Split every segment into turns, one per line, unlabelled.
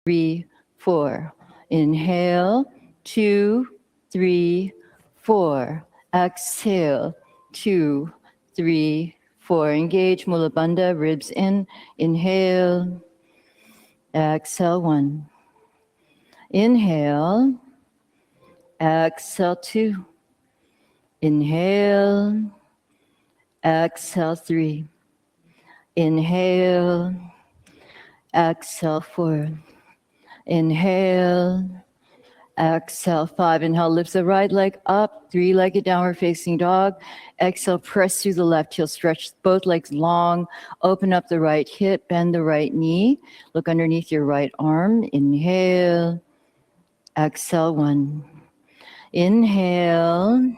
3, 4. Inhale, 2, 3, 4. Exhale, 2, 3, 4. Engage Mula Bandha, ribs in. Inhale, exhale, 1. Inhale, exhale, 2. Inhale, exhale, 3. Inhale, exhale, 4. Inhale, exhale, 5. Inhale, lift the right leg up, 3-legged downward facing dog. Exhale, press through the left heel, stretch both legs long, open up the right hip, bend the right knee, look underneath your right arm. Inhale, exhale, 1. Inhale,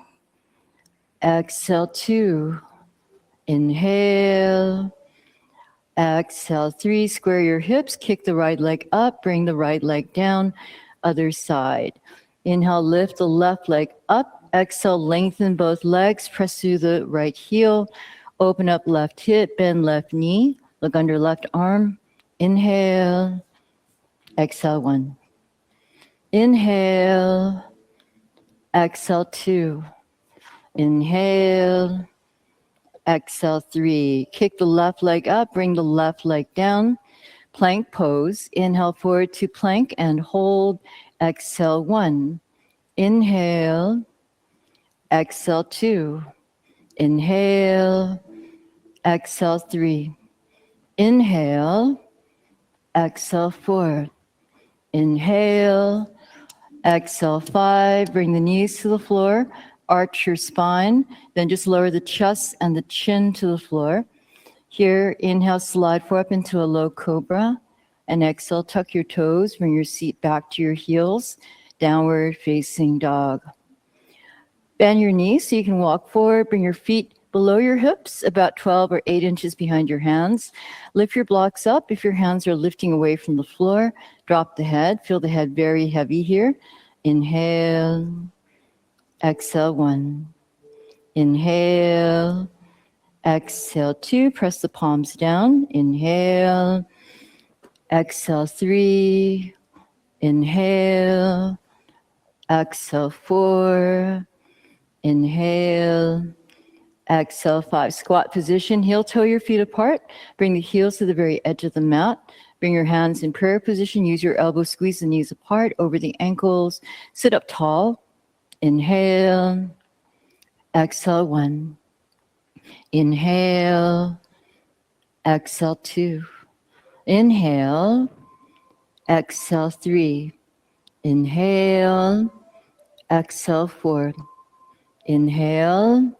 exhale, 2. Inhale, exhale, 3. Square your hips, kick the right leg up, bring the right leg down, other side. Inhale, lift the left leg up. Exhale, lengthen both legs, press through the right heel, open up left hip, bend left knee, look under left arm. Inhale, exhale, 1. Inhale, exhale, 2. Inhale, exhale, 3. Kick the left leg up, bring the left leg down. Plank pose. Inhale forward to plank and hold. Exhale, 1. Inhale, exhale, 2. Inhale, exhale, 3. Inhale, exhale, 4. Inhale, exhale, 5. Bring the knees to the floor. Arch your spine. Then just lower the chest and the chin to the floor. Here, inhale, slide forward up into a low cobra. And exhale, tuck your toes, bring your seat back to your heels, downward facing dog. Bend your knees so you can walk forward, bring your feet below your hips, about 12 or 8 inches behind your hands. Lift your blocks up. If your hands are lifting away from the floor, drop the head. Feel the head very heavy here. Inhale, exhale, 1. Inhale, exhale, 2. Press the palms down. Inhale, exhale, 3. Inhale, exhale, 4. Inhale, exhale, 5. Squat position, heel toe your feet apart. Bring the heels to the very edge of the mat. Bring your hands in prayer position. Use your elbows, squeeze the knees apart over the ankles. Sit up tall. Inhale, exhale, 1. Inhale, exhale, 2. Inhale, exhale, 3. Inhale, exhale, 4. Inhale,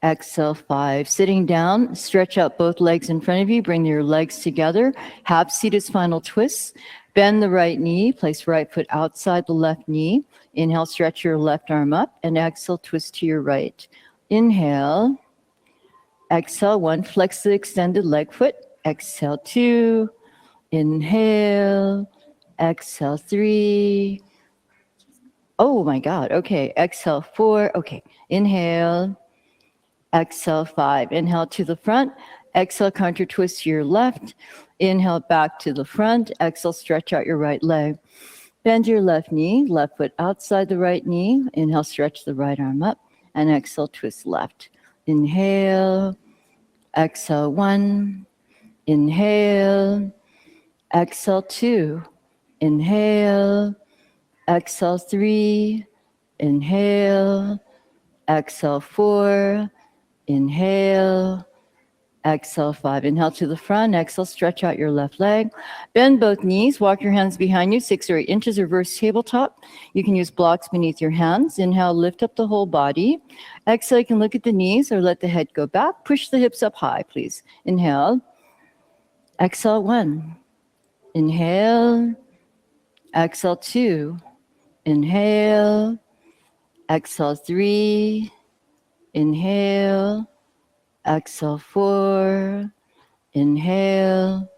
exhale, 5. Sitting down, stretch out both legs in front of you. Bring your legs together. Half seated spinal twists. Bend the right knee. Place right foot outside the left knee. Inhale, stretch your left arm up. And exhale, twist to your right. Inhale. Exhale, 1. Flex the extended leg foot. Exhale, 2. Inhale. Exhale, 3. Oh my God. Okay. Exhale, 4. Okay. Inhale. Exhale, 5. Inhale to the front. Exhale, counter twist to your left. Inhale, back to the front. Exhale, stretch out your right leg. Bend your left knee, left foot outside the right knee. Inhale, stretch the right arm up. And exhale, twist left. Inhale. Exhale, 1. Inhale. Exhale, 2. Inhale. Exhale, 3. Inhale. Exhale, 4. Inhale. Exhale, 5. Inhale to the front. Exhale, stretch out your left leg. Bend both knees. Walk your hands behind you, 6 or 8 inches, reverse tabletop. You can use blocks beneath your hands. Inhale, lift up the whole body. Exhale, you can look at the knees or let the head go back. Push the hips up high, please. Inhale. Exhale, 1. Inhale. Exhale, 2. Inhale. Exhale, 3. Inhale. Exhale, 4. Inhale.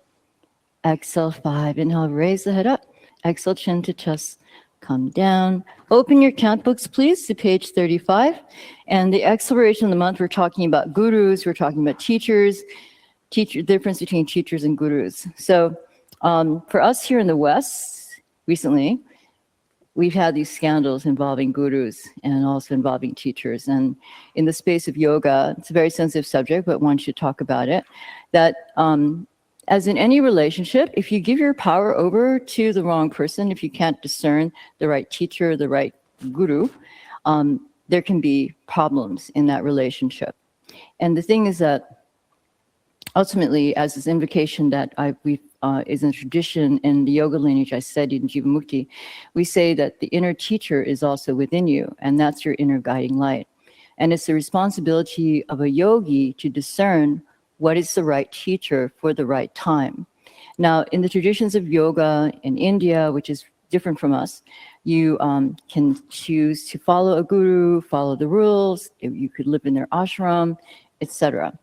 Exhale, 5. Inhale, raise the head up. Exhale, chin to chest. Come down. Open your count books, please, to page 35. And the exploration of the month, we're talking about gurus. We're talking about teachers. Difference between teachers and gurus. So For us here in the West, recently, we've had these scandals involving gurus and also involving teachers. And in the space of yoga, it's a very sensitive subject, but one should talk about it, that as in any relationship, if you give your power over to the wrong person, if you can't discern the right teacher, the right guru, there can be problems in that relationship. And the thing is that ultimately, as this invocation that is a tradition in the yoga lineage I studied in Jivamukti, we say that the inner teacher is also within you, and that's your inner guiding light. And it's the responsibility of a yogi to discern what is the right teacher for the right time. Now, in the traditions of yoga in India, which is different from us, you can choose to follow a guru, follow the rules, you could live in their ashram, etc.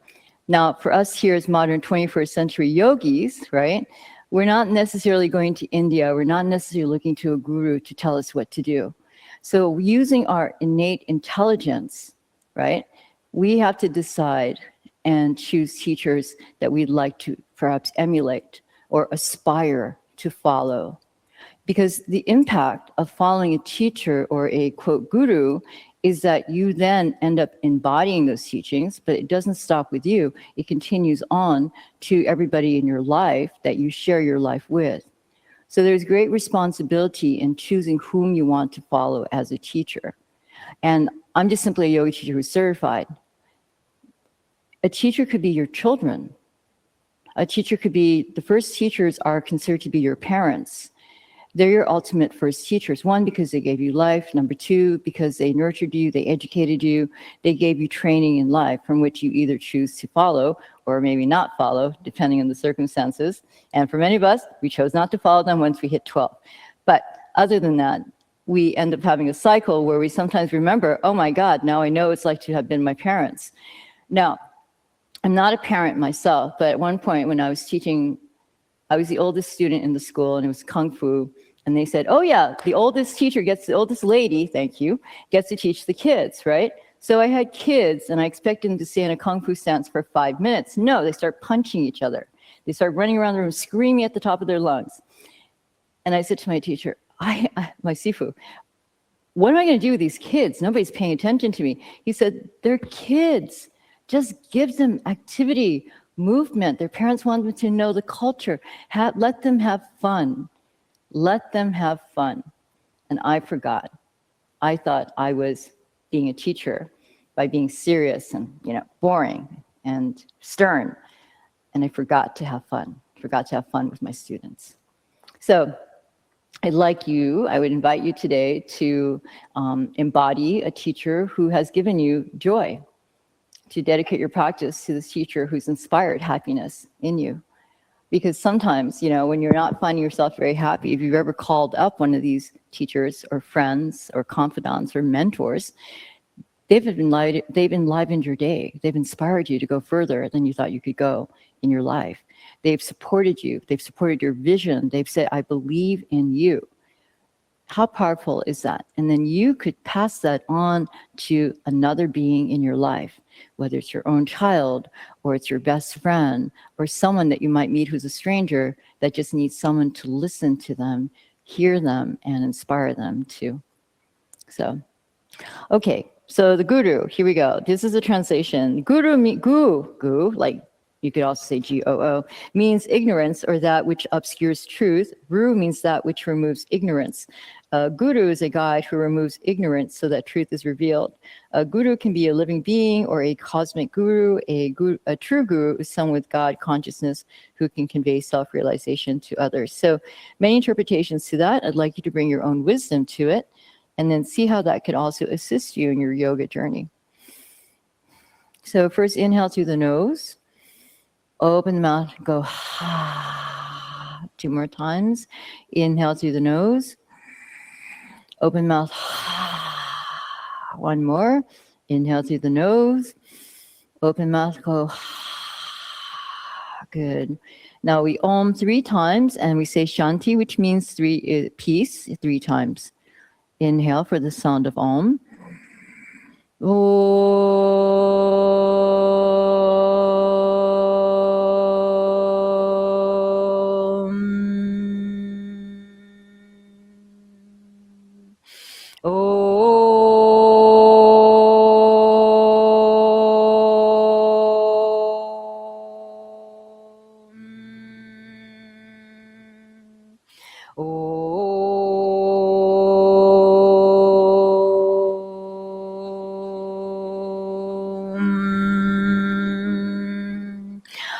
Now, for us here as modern 21st century yogis, right, we're not necessarily going to India, we're not necessarily looking to a guru to tell us what to do. So using our innate intelligence, right, we have to decide and choose teachers that we'd like to perhaps emulate or aspire to follow. Because the impact of following a teacher or a, quote, guru is that you then end up embodying those teachings, but it doesn't stop with you. It continues on to everybody in your life that you share your life with. So there's great responsibility in choosing whom you want to follow as a teacher. And I'm just simply a yoga teacher who's certified. A teacher could be your children. A teacher could be, the first teachers are considered to be your parents. They're your ultimate first teachers. One, because they gave you life. Number two, because they nurtured you, they educated you, they gave you training in life from which you either choose to follow or maybe not follow, depending on the circumstances. And for many of us, we chose not to follow them once we hit 12. But other than that, we end up having a cycle where we sometimes remember, oh my God, now I know it's like to have been my parents. Now, I'm not a parent myself, but at one point when I was teaching, I was the oldest student in the school, and it was Kung Fu. And they said, oh yeah, the oldest teacher gets, the oldest lady, thank you, gets to teach the kids, right? So I had kids, and I expected them to stay in a Kung Fu stance for 5 minutes. No, they start punching each other. They start running around the room, screaming at the top of their lungs. And I said to my teacher, my Sifu, what am I going to do with these kids? Nobody's paying attention to me. He said, they're kids. Just give them activity, movement. Their parents want them to know the culture. Let them have fun. Let them have fun. And I forgot. I thought I was being a teacher by being serious and, boring and stern. And I forgot to have fun. Forgot to have fun with my students. So I'd like you, I would invite you today to embody a teacher who has given you joy, to dedicate your practice to this teacher who's inspired happiness in you. Because sometimes, when you're not finding yourself very happy, if you've ever called up one of these teachers or friends or confidants or mentors, they've enlivened your day. They've inspired you to go further than you thought you could go in your life. They've supported you. They've supported your vision. They've said, I believe in you. How powerful is that? And then you could pass that on to another being in your life, whether it's your own child or it's your best friend or someone that you might meet who's a stranger that just needs someone to listen to them, hear them, and inspire them too. So, okay, so the guru, here we go. This is a translation. Guru, like you could also say G-O-O, means ignorance or that which obscures truth. Ru means that which removes ignorance. Guru is a guide who removes ignorance so that truth is revealed. A guru can be a living being or a cosmic guru. A true guru is someone with God consciousness who can convey self-realization to others. So many interpretations to that. I'd like you to bring your own wisdom to it and then see how that could also assist you in your yoga journey. So first inhale through the nose. Open the mouth, go ha. 2 more times. Inhale through the nose. Open mouth, ha. 1 more. Inhale through the nose. Open mouth, go ha. Good. Now we om 3 times and we say shanti, which means peace 3 times. Inhale for the sound of om. Om. Om.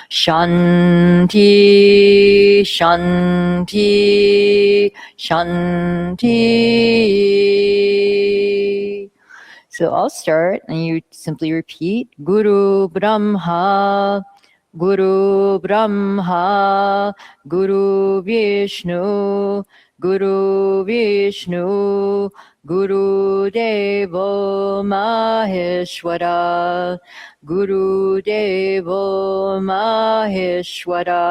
Shanti, Shanti, Shanti. So I'll start and you simply repeat Guru Brahma, Guru Brahma, Guru Vishnu, Guru Vishnu, Guru Devo Maheshwara, Guru Devo Maheshwara,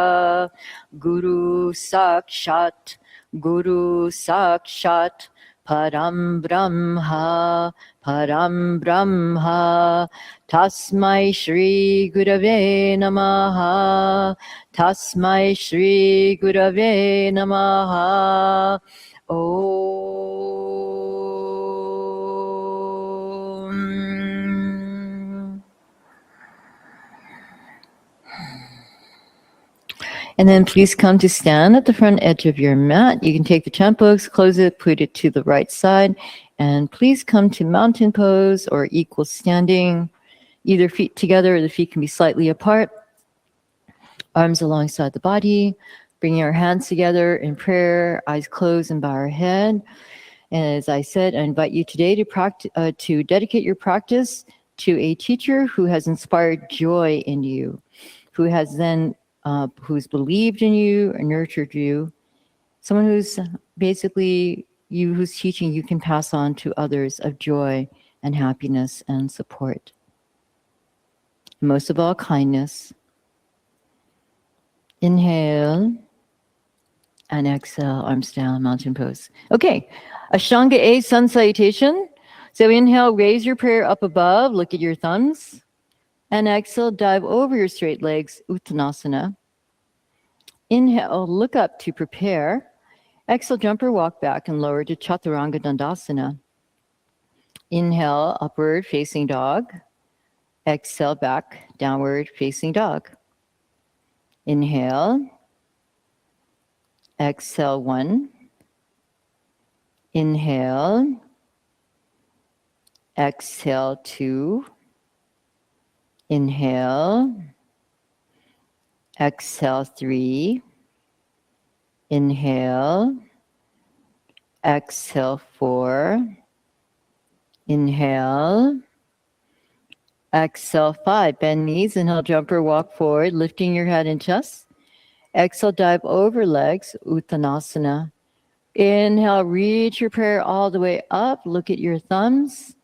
Guru Sakshat, Guru Sakshat, Param Brahma, Param Brahma, Tasmai Shri Gurave Namaha, Tasmai Shri Gurave Namaha. Om. And then please come to stand at the front edge of your mat. You can take the chant books, close it, put it to the right side, and please come to mountain pose or equal standing. Either feet together or the feet can be slightly apart. Arms alongside the body, bringing our hands together in prayer, eyes closed and bow our head. And as I said, I invite you today to dedicate your practice to a teacher who has inspired joy in you, who has then who's believed in you or nurtured you, someone who's basically you, whose teaching you can pass on to others of joy and happiness and support. Most of all, kindness. Inhale and exhale, arms down, mountain pose. Okay, Ashtanga A, sun salutation. So inhale, raise your prayer up above, look at your thumbs. And exhale, dive over your straight legs, Uttanasana. Inhale, look up to prepare. Exhale, jump or walk back and lower to Chaturanga Dandasana. Inhale, upward facing dog. Exhale, back, downward facing dog. Inhale. Exhale, 1. Inhale. Exhale, 2. Inhale. Exhale, 3. Inhale. Exhale, 4. Inhale. Exhale, 5. Bend knees, inhale, jump or walk forward, lifting your head and chest. Exhale, dive over legs, Uttanasana. Inhale, reach your prayer all the way up, look at your thumbs.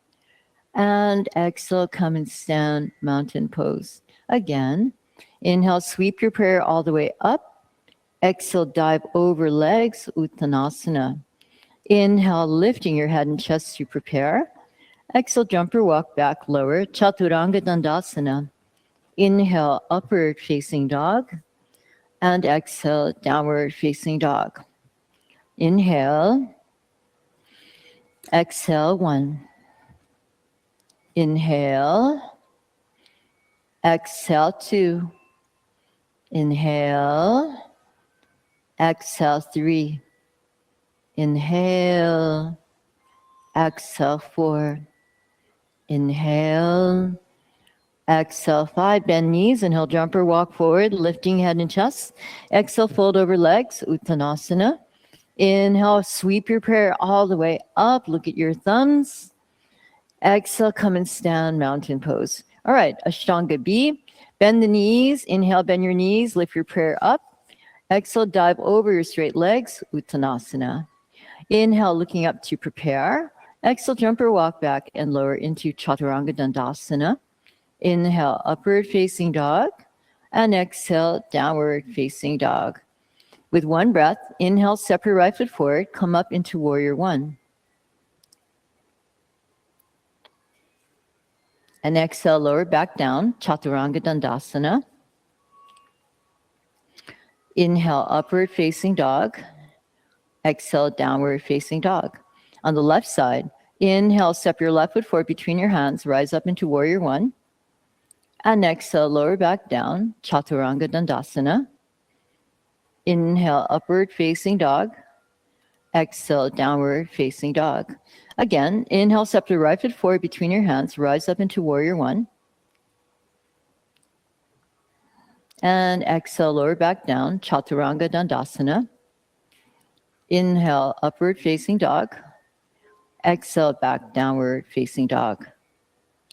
And exhale, come and stand, mountain pose. Again, inhale, sweep your prayer all the way up. Exhale, dive over legs, Uttanasana. Inhale, lifting your head and chest to prepare. Exhale, jump or walk back, lower, Chaturanga Dandasana. Inhale, upward facing dog. And exhale, downward facing dog. Inhale. Exhale, 1. Inhale. Exhale, 2. Inhale. Exhale, 3. Inhale. Exhale, 4. Inhale. Exhale, 5. Bend knees, inhale, jump or walk forward, lifting head and chest. Exhale, fold over legs, Uttanasana. Inhale, sweep your prayer all the way up, look at your thumbs. Exhale, come and stand, mountain pose. All right, Ashtanga B. Bend the knees, inhale, bend your knees, lift your prayer up. Exhale, dive over your straight legs, Uttanasana. Inhale, looking up to prepare. Exhale, jump or walk back and lower into Chaturanga Dandasana. Inhale, upward facing dog. And exhale, downward facing dog. With one breath, inhale, step your right foot forward, come up into warrior 1. And exhale, lower back down, Chaturanga Dandasana. Inhale, upward facing dog. Exhale, downward facing dog. On the left side, inhale, step your left foot forward between your hands, rise up into warrior 1. And exhale, lower back down, Chaturanga Dandasana. Inhale, upward facing dog. Exhale, downward facing dog. Again, inhale, step the right foot forward between your hands, rise up into warrior one. And exhale, lower back down, chaturanga dandasana. Inhale, upward facing dog. Exhale, back downward facing dog.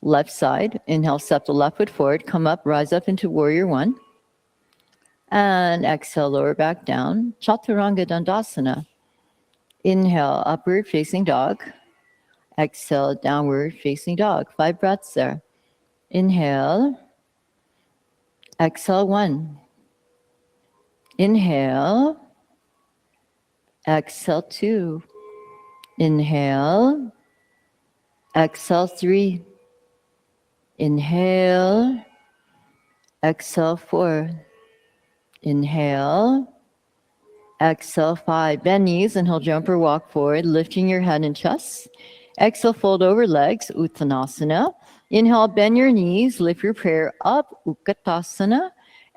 Left side, inhale, step the left foot forward, come up, rise up into warrior one. And exhale, lower back down, chaturanga dandasana. Inhale, upward facing dog. Exhale, downward facing dog. 5 breaths there. Inhale. Exhale, 1. Inhale. Exhale, 2. Inhale. Exhale, 3. Inhale. Exhale, 4. Inhale. Exhale, 5. Bend knees and he'll jump or walk forward, lifting your head and chest. Exhale, fold over legs, Uttanasana. Inhale, bend your knees, lift your prayer up, Utkatasana.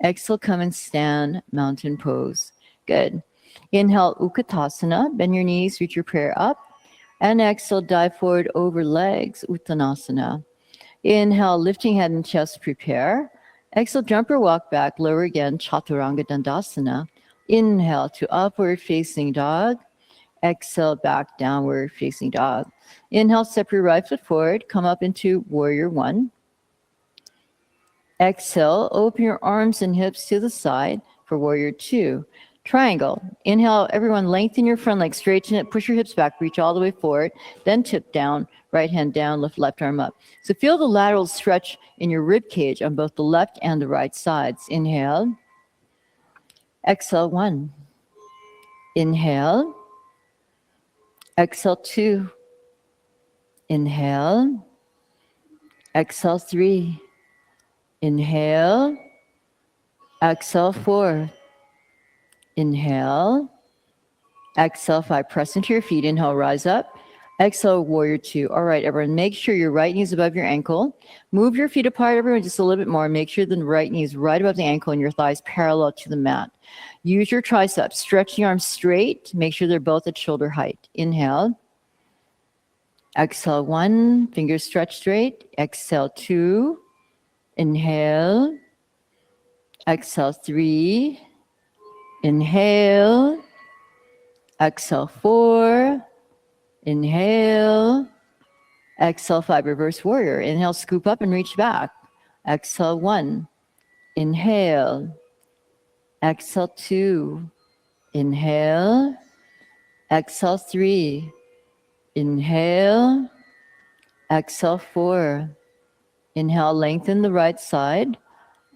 Exhale, come and stand, mountain pose. Good. Inhale, Utkatasana, bend your knees, reach your prayer up. And exhale, dive forward over legs, Uttanasana. Inhale, lifting head and chest, prepare. Exhale, jump or walk back, lower again, Chaturanga Dandasana. Inhale to upward facing dog. Exhale, back downward facing dog. Inhale, step your right foot forward, come up into warrior one. Exhale, open your arms and hips to the side for warrior two. Triangle. Inhale, everyone lengthen your front leg, straighten it, push your hips back, reach all the way forward, then tip down, right hand down, lift left arm up. So feel the lateral stretch in your rib cage on both the left and the right sides. Inhale. Exhale, 1. Inhale. Exhale, 2. Inhale. Exhale, 3. Inhale. Exhale, 4. Inhale. Exhale, 5. Press into your feet. Inhale, rise up. Exhale, warrior two. All right, everyone, make sure your right knee is above your ankle. Move your feet apart, everyone, just a little bit more. Make sure the right knee is right above the ankle and your thighs parallel to the mat. Use your triceps. Stretch the arms straight. Make sure they're both at shoulder height. Inhale. Exhale, 1. Fingers stretch straight. Exhale, 2. Inhale. Exhale, 3. Inhale. Exhale, 4. Inhale. Exhale, 5. Reverse warrior. Inhale, scoop up and reach back. Exhale, 1. Inhale. Exhale, 2. Inhale. Exhale, 3. Inhale. Exhale, 4. Inhale, lengthen the right side.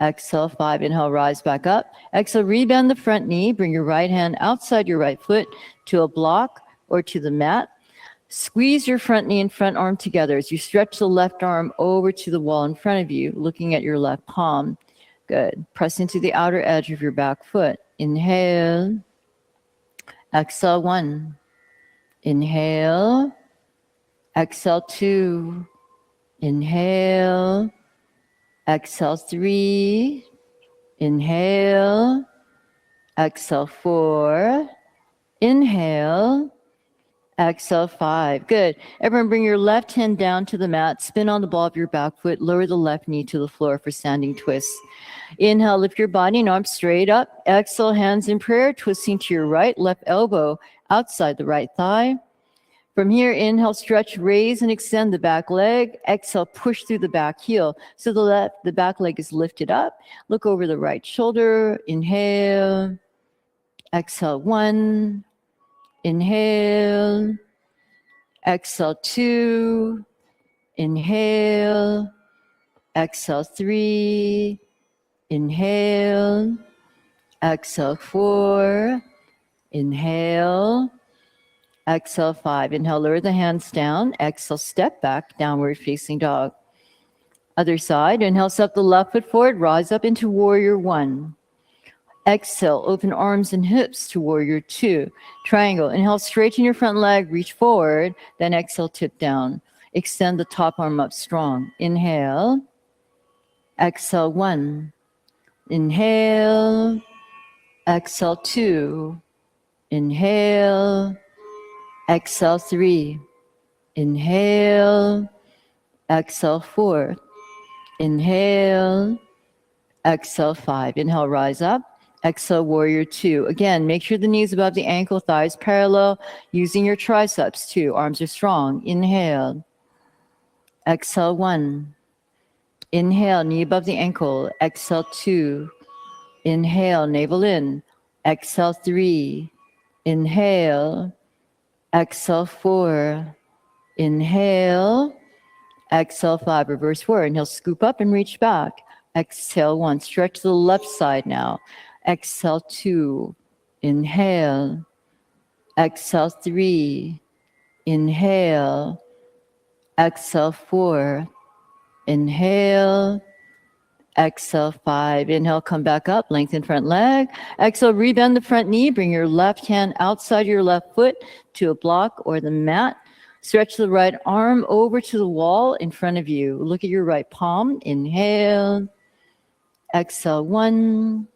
Exhale, 5. Inhale, rise back up. Exhale, rebend the front knee. Bring your right hand outside your right foot to a block or to the mat. Squeeze your front knee and front arm together as you stretch the left arm over to the wall in front of you, looking at your left palm. Good. Press into the outer edge of your back foot. Inhale. Exhale, 1. Inhale. Exhale, 2. Inhale. Exhale, 3. Inhale. Exhale, 4. Inhale. Exhale, 5. Good. Everyone bring your left hand down to the mat. Spin on the ball of your back foot. Lower the left knee to the floor for standing twists. Inhale, lift your body and arms straight up. Exhale, hands in prayer, twisting to your right. Left elbow outside the right thigh. From here, inhale, stretch, raise and extend the back leg. Exhale, push through the back heel. So the back leg is lifted up. Look over the right shoulder. Inhale. Exhale, 1. Inhale. Exhale, 2. Inhale. Exhale, 3. Inhale. Exhale, 4. Inhale. Exhale, 5. Inhale, lower the hands down. Exhale, step back, downward facing dog. Other side. Inhale, step the left foot forward. Rise up into warrior 1. Exhale, open arms and hips to warrior 2. Triangle. Inhale, straighten your front leg, reach forward. Then exhale, tip down. Extend the top arm up strong. Inhale. Exhale, 1. Inhale. Exhale, 2. Inhale. Exhale 3. Inhale. Exhale 4. Inhale. Exhale 5. Inhale, rise up. Exhale, warrior 2. Again, make sure the knees above the ankle, thighs parallel, using your triceps too. Arms are strong. Inhale. Exhale 1. Inhale, knee above the ankle. Exhale 2. Inhale, navel in. Exhale 3. Inhale. Exhale 4. Inhale. Exhale 5. Reverse forward. Inhale, scoop up and reach back. Exhale 1. Stretch to the left side now. Exhale 2. Inhale. Exhale 3. Inhale. Exhale 4. Inhale. Exhale 5. Inhale, come back up, lengthen front leg. Exhale, rebend the front knee. Bring your left hand outside your left foot to a block or the mat. Stretch the right arm over to the wall in front of you. Look at your right palm. Inhale. Exhale 1.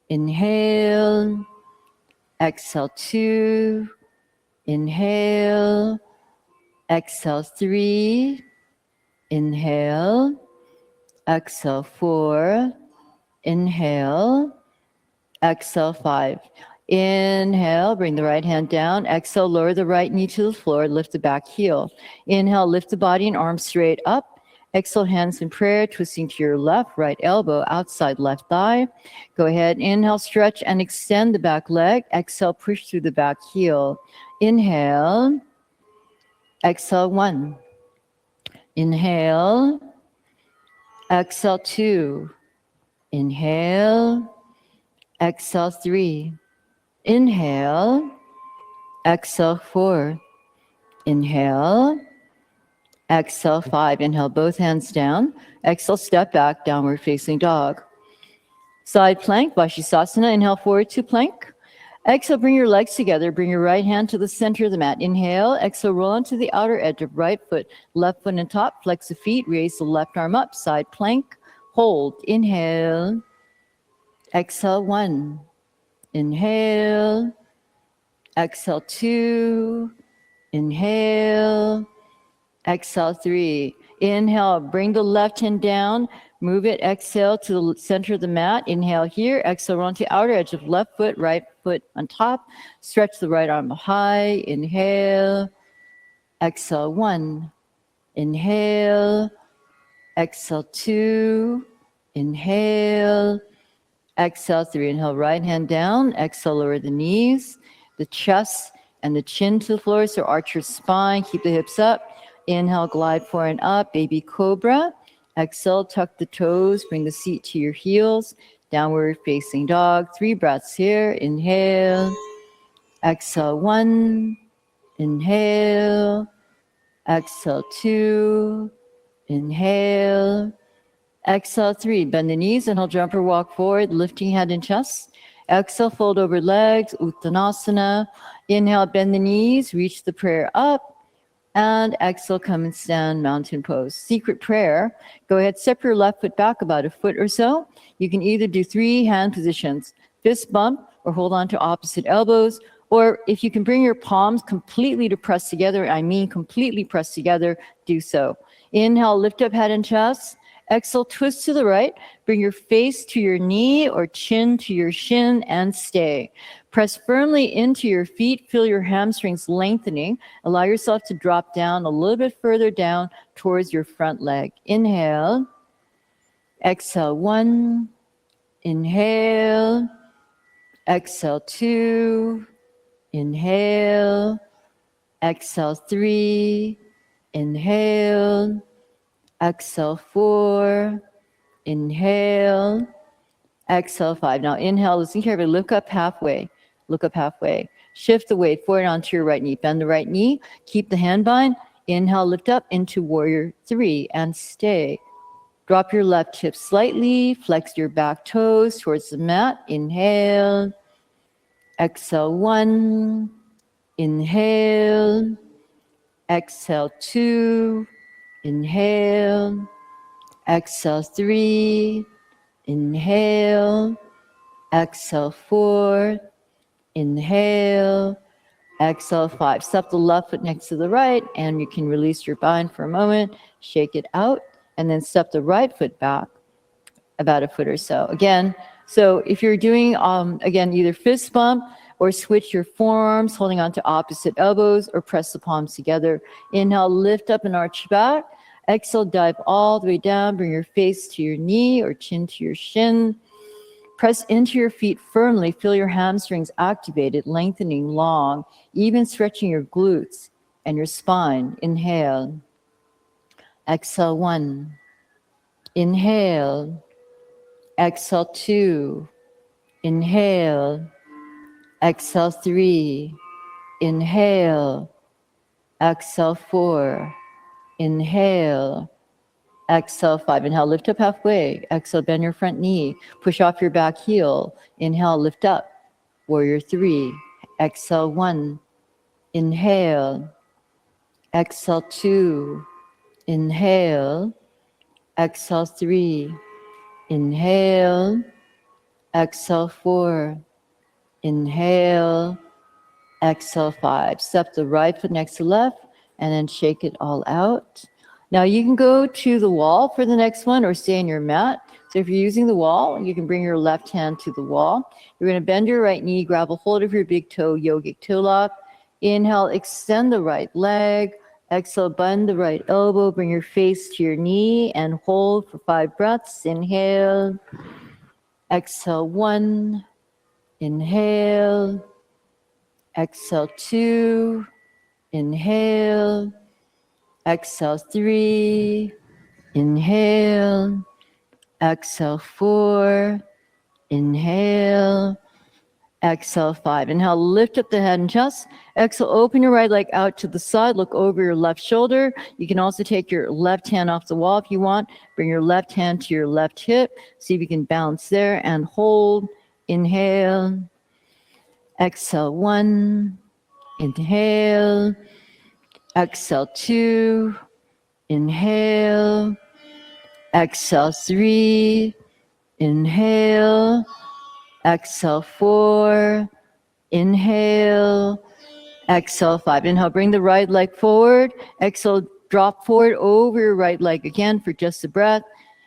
Inhale. Exhale 2. Inhale. Exhale 3. Inhale. Exhale 4. Inhale. Exhale 5. Inhale, bring the right hand down. Exhale, lower the right knee to the floor. Lift the back heel. Inhale, lift the body and arms straight up. Exhale, hands in prayer, twisting to your left, right elbow, outside left thigh. Go ahead, inhale, stretch and extend the back leg. Exhale, push through the back heel. Inhale. Exhale 1. Inhale. Exhale 2. Inhale. Exhale 3. Inhale. Exhale 4. Inhale. Exhale 5. Inhale, both hands down. Exhale, step back, downward facing dog. Side plank, Vashisthasana. Inhale, forward to plank. Exhale, bring your legs together. Bring your right hand to the center of the mat. Inhale. Exhale, roll onto the outer edge of right foot. Left foot on top. Flex the feet. Raise the left arm up. Side plank. Hold. Inhale. Exhale 1. Inhale. Exhale 2. Inhale. Exhale 3. Inhale, bring the left hand down. Move it, exhale to the center of the mat. Inhale here, exhale on to the outer edge of left foot, right foot on top. Stretch the right arm high. Inhale. Exhale 1. Inhale. Exhale 2. Inhale. Exhale 3. Inhale, right hand down. Exhale, lower the knees, the chest, and the chin to the floor. So arch your spine. Keep the hips up. Inhale, glide forward and up. Baby cobra. Exhale, tuck the toes. Bring the seat to your heels. Downward facing dog. 3 breaths here. Inhale. Exhale 1. Inhale. Exhale 2. Inhale. Exhale 3. Bend the knees and hold jump or walk forward, lifting head and chest. Exhale, fold over legs, Uttanasana. Inhale, bend the knees, reach the prayer up. And exhale, come and stand, mountain pose. Secret prayer. Go ahead, step your left foot back about a foot or so. You can either do 3 hand positions, fist bump, or hold on to opposite elbows. Or if you can bring your palms completely to press together, I mean completely press together, do so. Inhale, lift up head and chest. Exhale, twist to the right. Bring your face to your knee or chin to your shin and stay. Press firmly into your feet. Feel your hamstrings lengthening. Allow yourself to drop down a little bit further down towards your front leg. Inhale. Exhale 1. Inhale. Exhale 2. Inhale. Exhale 3. Inhale. Exhale 4. Inhale. Exhale 5. Now inhale, listen carefully. Look up halfway. Look up halfway. Shift the weight forward onto your right knee. Bend the right knee. Keep the hand bind. Inhale, lift up into warrior 3 and stay. Drop your left hip slightly. Flex your back toes towards the mat. Inhale. Exhale 1. Inhale. Exhale 2. Inhale. Exhale 3. Inhale. Exhale 4. Inhale. Exhale, 5. Step the left foot next to the right, and you can release your bind for a moment, shake it out, and then step the right foot back about a foot or so. Again, so if you're doing, again, either fist bump or switch your forearms, holding on to opposite elbows, or press the palms together. Inhale, lift up and arch back. Exhale, dive all the way down. Bring your face to your knee or chin to your shin. Press into your feet firmly. Feel your hamstrings activated, lengthening long, even stretching your glutes and your spine. Inhale. Exhale, 1. Inhale. Exhale, 2. Inhale. Exhale, 3. Inhale. Exhale, 4. Inhale. Exhale, 5. Inhale, lift up halfway. Exhale, bend your front knee. Push off your back heel. Inhale, lift up. Warrior 3. Exhale, 1. Inhale. Exhale, 2. Inhale. Exhale, 3. Inhale. Exhale, 4. Inhale. Exhale, 5. Step the right foot next to left, and then shake it all out. Now you can go to the wall for the next one or stay on your mat. So if you're using the wall, you can bring your left hand to the wall. You're going to bend your right knee, grab a hold of your big toe, yogic toe lock. Inhale, extend the right leg. Exhale, bend the right elbow, bring your face to your knee and hold for 5 breaths. Inhale. Exhale, 1. Inhale. Exhale, 2. Inhale. Exhale, 3. Inhale. Exhale, 4. Inhale. Exhale, 5. Inhale, lift up the head and chest. Exhale, open your right leg out to the side. Look over your left shoulder. You can also take your left hand off the wall if you want. Bring your left hand to your left hip. See if you can balance there and hold. Inhale. Exhale, 1. Inhale. Exhale, 2. Inhale. Exhale, 3. Inhale. Exhale, 4. Inhale. Exhale, 5. Inhale, bring the right leg forward. Exhale, drop forward over your right leg again for just a breath.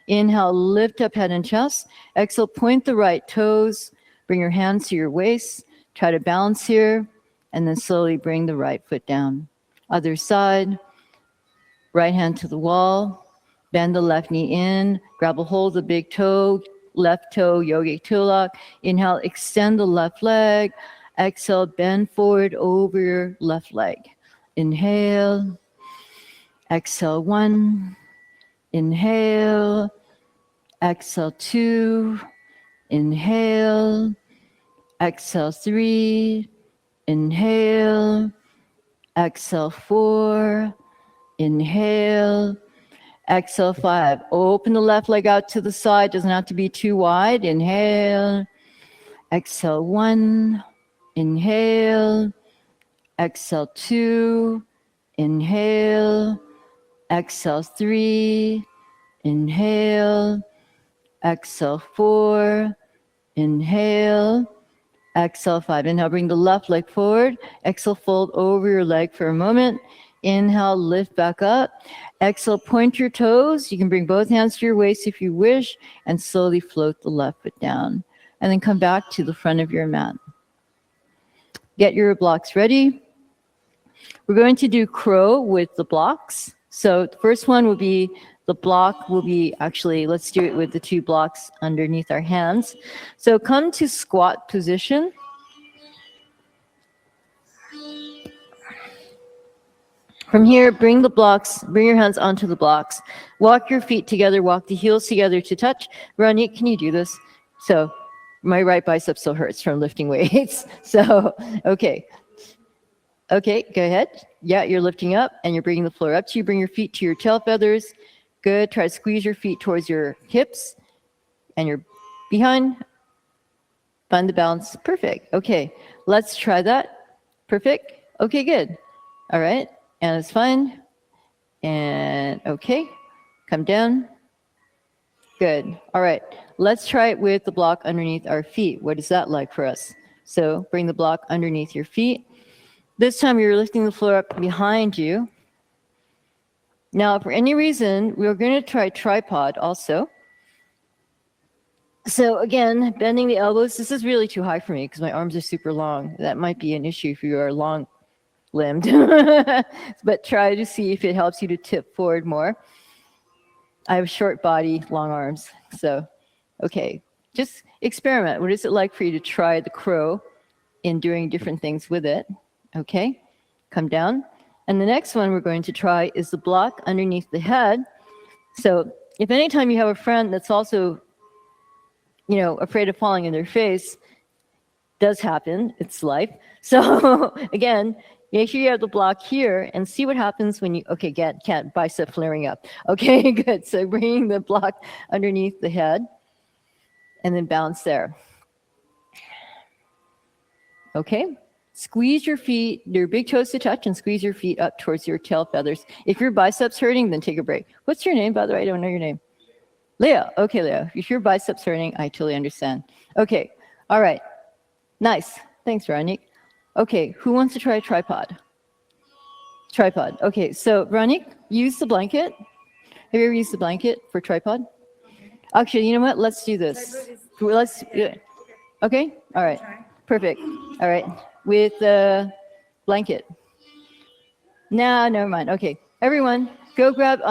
Inhale, lift up head and chest. Exhale, point the right toes. Bring your hands to your waist. Try to balance here. And then slowly bring the right foot down. Other side. Right hand to the wall. Bend the left knee in. Grab a hold of the big toe. Left toe, yogic toe lock. Inhale, extend the left leg. Exhale, bend forward over your left leg. Inhale. Exhale, 1. Inhale. Exhale, 2. Inhale. Exhale, 3. Inhale. Exhale, 4. Inhale. Exhale, 5. Open the left leg out to the side. Doesn't have to be too wide. Inhale. Exhale, 1. Inhale. Exhale, 2. Inhale. Exhale, 3. Inhale. Exhale, 4. Inhale. Exhale, 5. Inhale, bring the left leg forward. Exhale, fold over your leg for a moment. Inhale, lift back up. Exhale, point your toes. You can bring both hands to your waist if you wish, and slowly float the left foot down. And then come back to the front of your mat. Get your blocks ready. We're going to do crow with the blocks. So the first one will be, the block will be, actually, let's do it with the 2 blocks underneath our hands. So come to squat position. From here, bring the blocks, bring your hands onto the blocks. Walk your feet together, walk the heels together to touch. Ronnie, can you do this? So my right bicep still hurts from lifting weights. So, okay. Okay, go ahead. Yeah, you're lifting up and you're bringing the floor up to you. Bring your feet to your tail feathers. Good. Try to squeeze your feet towards your hips and you're behind. Find the balance. Perfect. Okay, let's try that. Perfect. Okay, good. All right. And it's fine. And okay, come down. Good. All right. Let's try it with the block underneath our feet. What is that like for us? So bring the block underneath your feet. This time you're lifting the floor up behind you. Now, for any reason, we're going to try tripod also. So again, bending the elbows. This is really too high for me because my arms are super long. That might be an issue if you are long-limbed. But try to see if it helps you to tip forward more. I have a short body, long arms. So, okay, just experiment. What is it like for you to try the crow in doing different things with it? Okay, come down. And the next one we're going to try is the block underneath the head. So if anytime you have a friend that's also, afraid of falling in their face, does happen, it's life. So again, make sure you have the block here and see what happens when you, okay, cat bicep flaring up. Okay, good. So bringing the block underneath the head and then bounce there. Okay, squeeze your feet, your big toes to touch, and squeeze your feet up towards your tail feathers. If your biceps hurting, then take a break. What's your name, by the way? I don't know your name. Leo. Okay, Leo. If your biceps hurting, I totally understand. Okay, all right. Nice. Thanks, Ranik. Okay, who wants to try a tripod? Tripod. Okay, so Ranik, use the blanket. Have you ever used the blanket for tripod? Actually, you know what? Let's do this. Let's do it. Okay? All right. Perfect. All right. With the blanket. No, never mind. Okay. Everyone, go grab,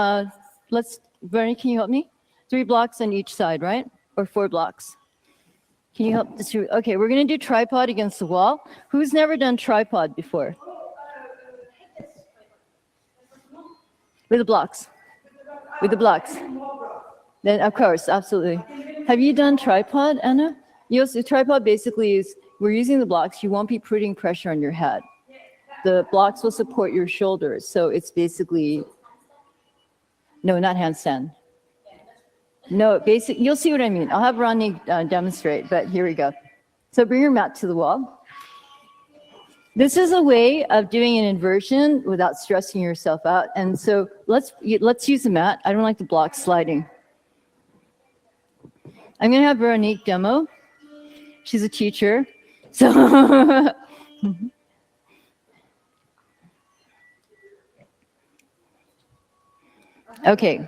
Bernie, can you help me? 3 blocks on each side, right? Or 4 blocks. Can you help distribute? Okay, we're going to do tripod against the wall. Who's never done tripod before? With the blocks. With the blocks. Then, of course, absolutely. Have you done tripod, Anna? Yes, the tripod basically is, we're using the blocks. You won't be putting pressure on your head. The blocks will support your shoulders. So it's basically, no, not handstand. No, you'll see what I mean. I'll have Ronnie demonstrate, but here we go. So bring your mat to the wall. This is a way of doing an inversion without stressing yourself out. And so let's use the mat. I don't like the block sliding. I'm going to have Veronique demo. She's a teacher. So okay.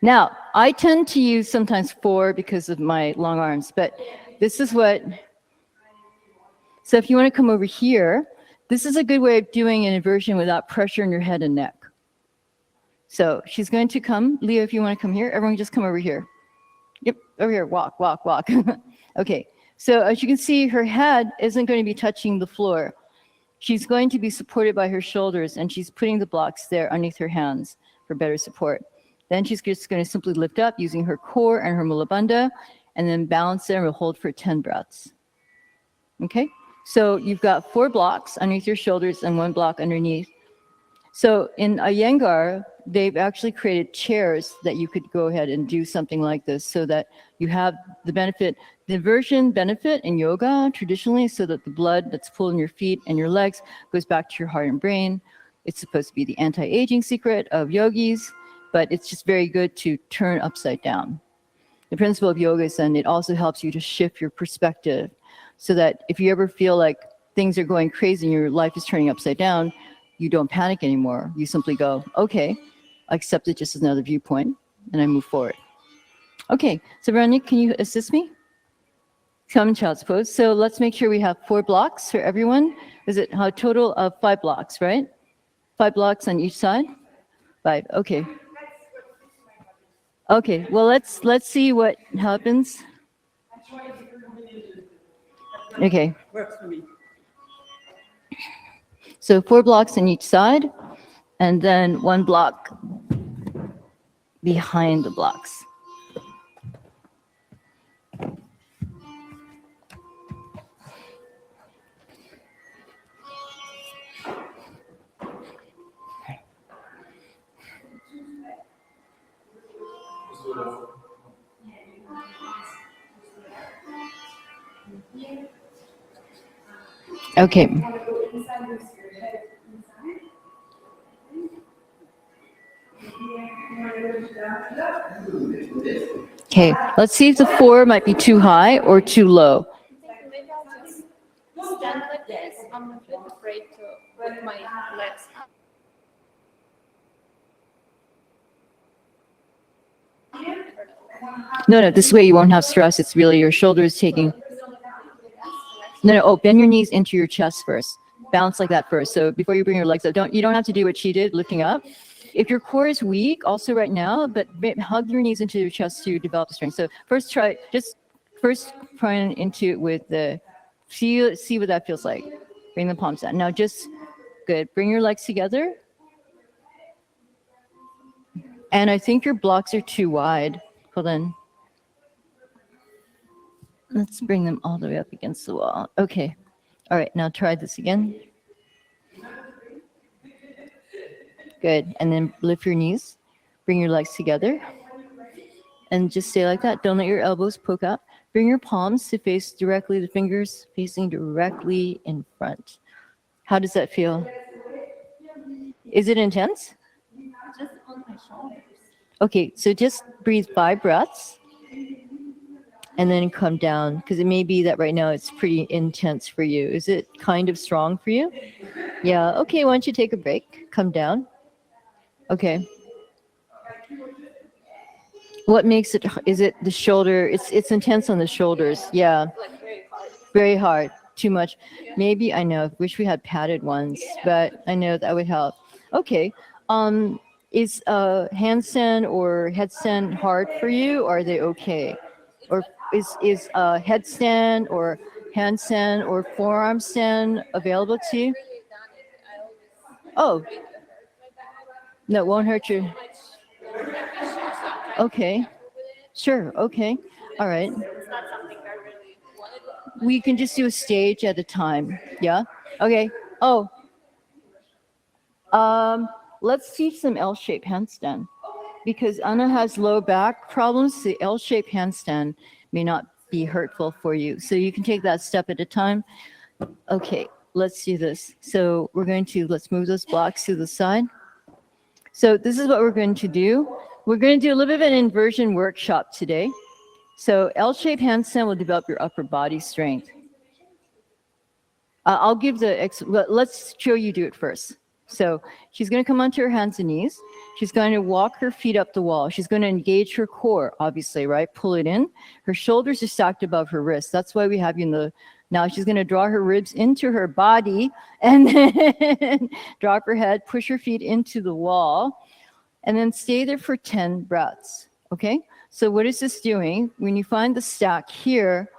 Now, I tend to use sometimes 4 because of my long arms, but this is what, so if you want to come over here, this is a good way of doing an inversion without pressure on your head and neck. So she's going to come. Leo, if you want to come here, everyone just come over here. Yep, over here, walk, walk, walk. Okay, so as you can see, her head isn't going to be touching the floor. She's going to be supported by her shoulders, and she's putting the blocks there underneath her hands for better support. Then she's just going to simply lift up using her core and her mula bandha, and then balance there and we'll hold for 10 breaths. Okay, so you've got 4 blocks underneath your shoulders and 1 block underneath. So in Iyengar, they've actually created chairs that you could go ahead and do something like this so that you have the benefit, the inversion benefit in yoga traditionally, so that the blood that's pulling your feet and your legs goes back to your heart and brain. It's supposed to be the anti-aging secret of yogis, but it's just very good to turn upside down. The principle of yoga is then it also helps you to shift your perspective so that if you ever feel like things are going crazy and your life is turning upside down, you don't panic anymore. You simply go, okay, I accept it just as another viewpoint, and I move forward. Okay, so Veronique, can you assist me? Come in child's pose. So let's make sure we have 4 blocks for everyone. Is it a total of 5 blocks, right? 5 blocks on each side? 5, okay. Okay, well, let's see what happens. Okay.
Works for me.
So 4 blocks on each side, and then 1 block behind the blocks. Okay. Okay, let's see if the 4 might be too high or too low.
Maybe I'll just stand like this. I'm a bit afraid to
with my legs.
No, this way you won't have stress. It's really your shoulders taking. No. Oh, bend your knees into your chest first. Bounce like that first. So before you bring your legs up, you don't have to do what she did, lifting up. If your core is weak, also right now, but hug your knees into your chest to develop the strength. So first try into it with the, see what that feels like. Bring the palms down. Now just, good. Bring your legs together. And I think your blocks are too wide. Hold on. Let's bring them all the way up against the wall. Okay. All right, now try this again. Good. And then lift your knees. Bring your legs together. And just stay like that. Don't let your elbows poke out. Bring your palms to face directly, the fingers facing directly in front. How does that feel? Is it intense?
Just on my shoulders.
Okay, so just breathe 5 breaths. And then come down, because it may be that right now it's pretty intense for you. Is it kind of strong for you? Yeah, okay, why don't you take a break? Come down. Okay. What makes it, is it the shoulder? It's intense on the shoulders. Yeah.
Like very hard.
Very hard. Too much. Maybe, I know, wish we had padded ones, but I know that would help. Okay. Is handstand or headstand hard for you, or are they okay? Or is headstand or handstand or forearm stand available to you? Oh, no, it won't hurt you. Okay, sure, okay, all right.
It's not something I really wanted.
We can just do a stage at a time, yeah? Okay, oh. Let's teach some L-shaped handstand. Because Anna has low back problems, the L-shaped handstand may not be hurtful for you. So you can take that step at a time. Okay, let's do this. So let's move those blocks to the side. So this is what we're going to do. We're going to do a little bit of an inversion workshop today. So L-shaped handstand will develop your upper body strength. I'll give let's show you do it first. So she's going to come onto her hands and knees. She's going to walk her feet up the wall. She's going to engage her core, obviously, right? Pull it in. Her shoulders are stacked above her wrists. That's why we have you in the, now she's going to draw her ribs into her body and then drop her head, push her feet into the wall, and then stay there for 10 breaths, okay? So what is this doing? When you find the stack here,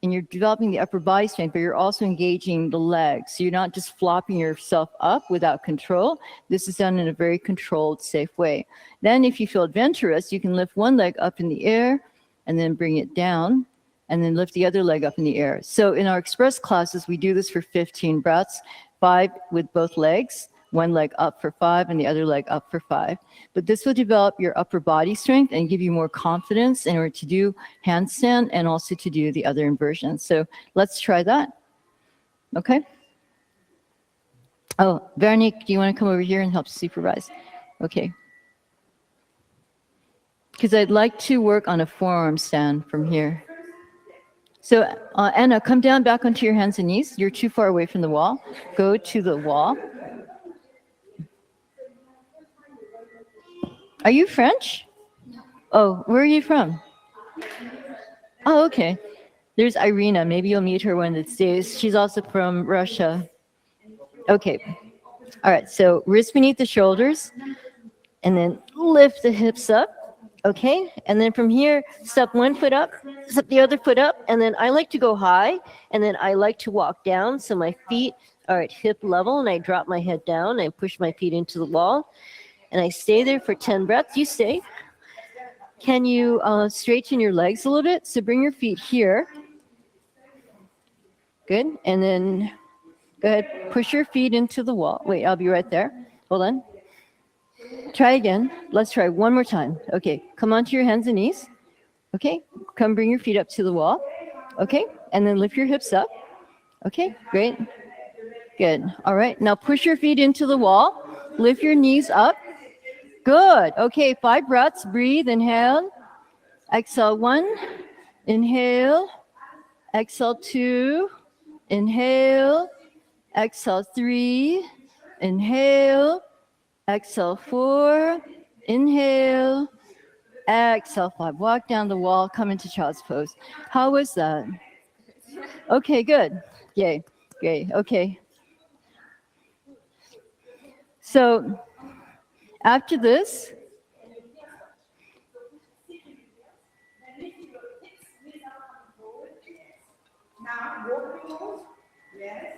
and you're developing the upper body strength, but you're also engaging the legs. So you're not just flopping yourself up without control. This is done in a very controlled, safe way. Then if you feel adventurous, you can lift one leg up in the air and then bring it down and then lift the other leg up in the air. So in our express classes, we do this for 15 breaths, 5 with both legs, one leg up for 5 and the other leg up for 5. But this will develop your upper body strength and give you more confidence in order to do handstand and also to do the other inversions. So let's try that. Okay. Oh, Veronique, do you want to come over here and help supervise? Okay. Because I'd like to work on a forearm stand from here. So Anna, come down back onto your hands and knees. You're too far away from the wall. Go to the wall. Are you French? Oh, where are you from? Oh, okay. There's Irina. Maybe you'll meet her one of these days. She's also from Russia. Okay. All right. So wrists beneath the shoulders, and then lift the hips up. Okay. And then from here, step one foot up, step the other foot up, and then I like to go high, and then I like to walk down. So my feet are at hip level, and I drop my head down. I push my feet into the wall. And I stay there for 10 breaths. You stay. Can you straighten your legs a little bit? So bring your feet here. Good. And then go ahead, push your feet into the wall. Wait, I'll be right there. Hold on. Try again. Let's try one more time. Okay, come onto your hands and knees. Okay, come bring your feet up to the wall. Okay, and then lift your hips up. Okay, great. Good. All right, now push your feet into the wall. Lift your knees up. Good. Okay, 5 breaths. Breathe. Inhale. Exhale. 1. Inhale. Exhale. 2. Inhale. Exhale. 3. Inhale. Exhale 4. Inhale. Exhale 5. Walk down the wall. Come into child's pose. How was that? Okay, good. Yay. Great. Okay. So after this,
now walk your nose. Yes.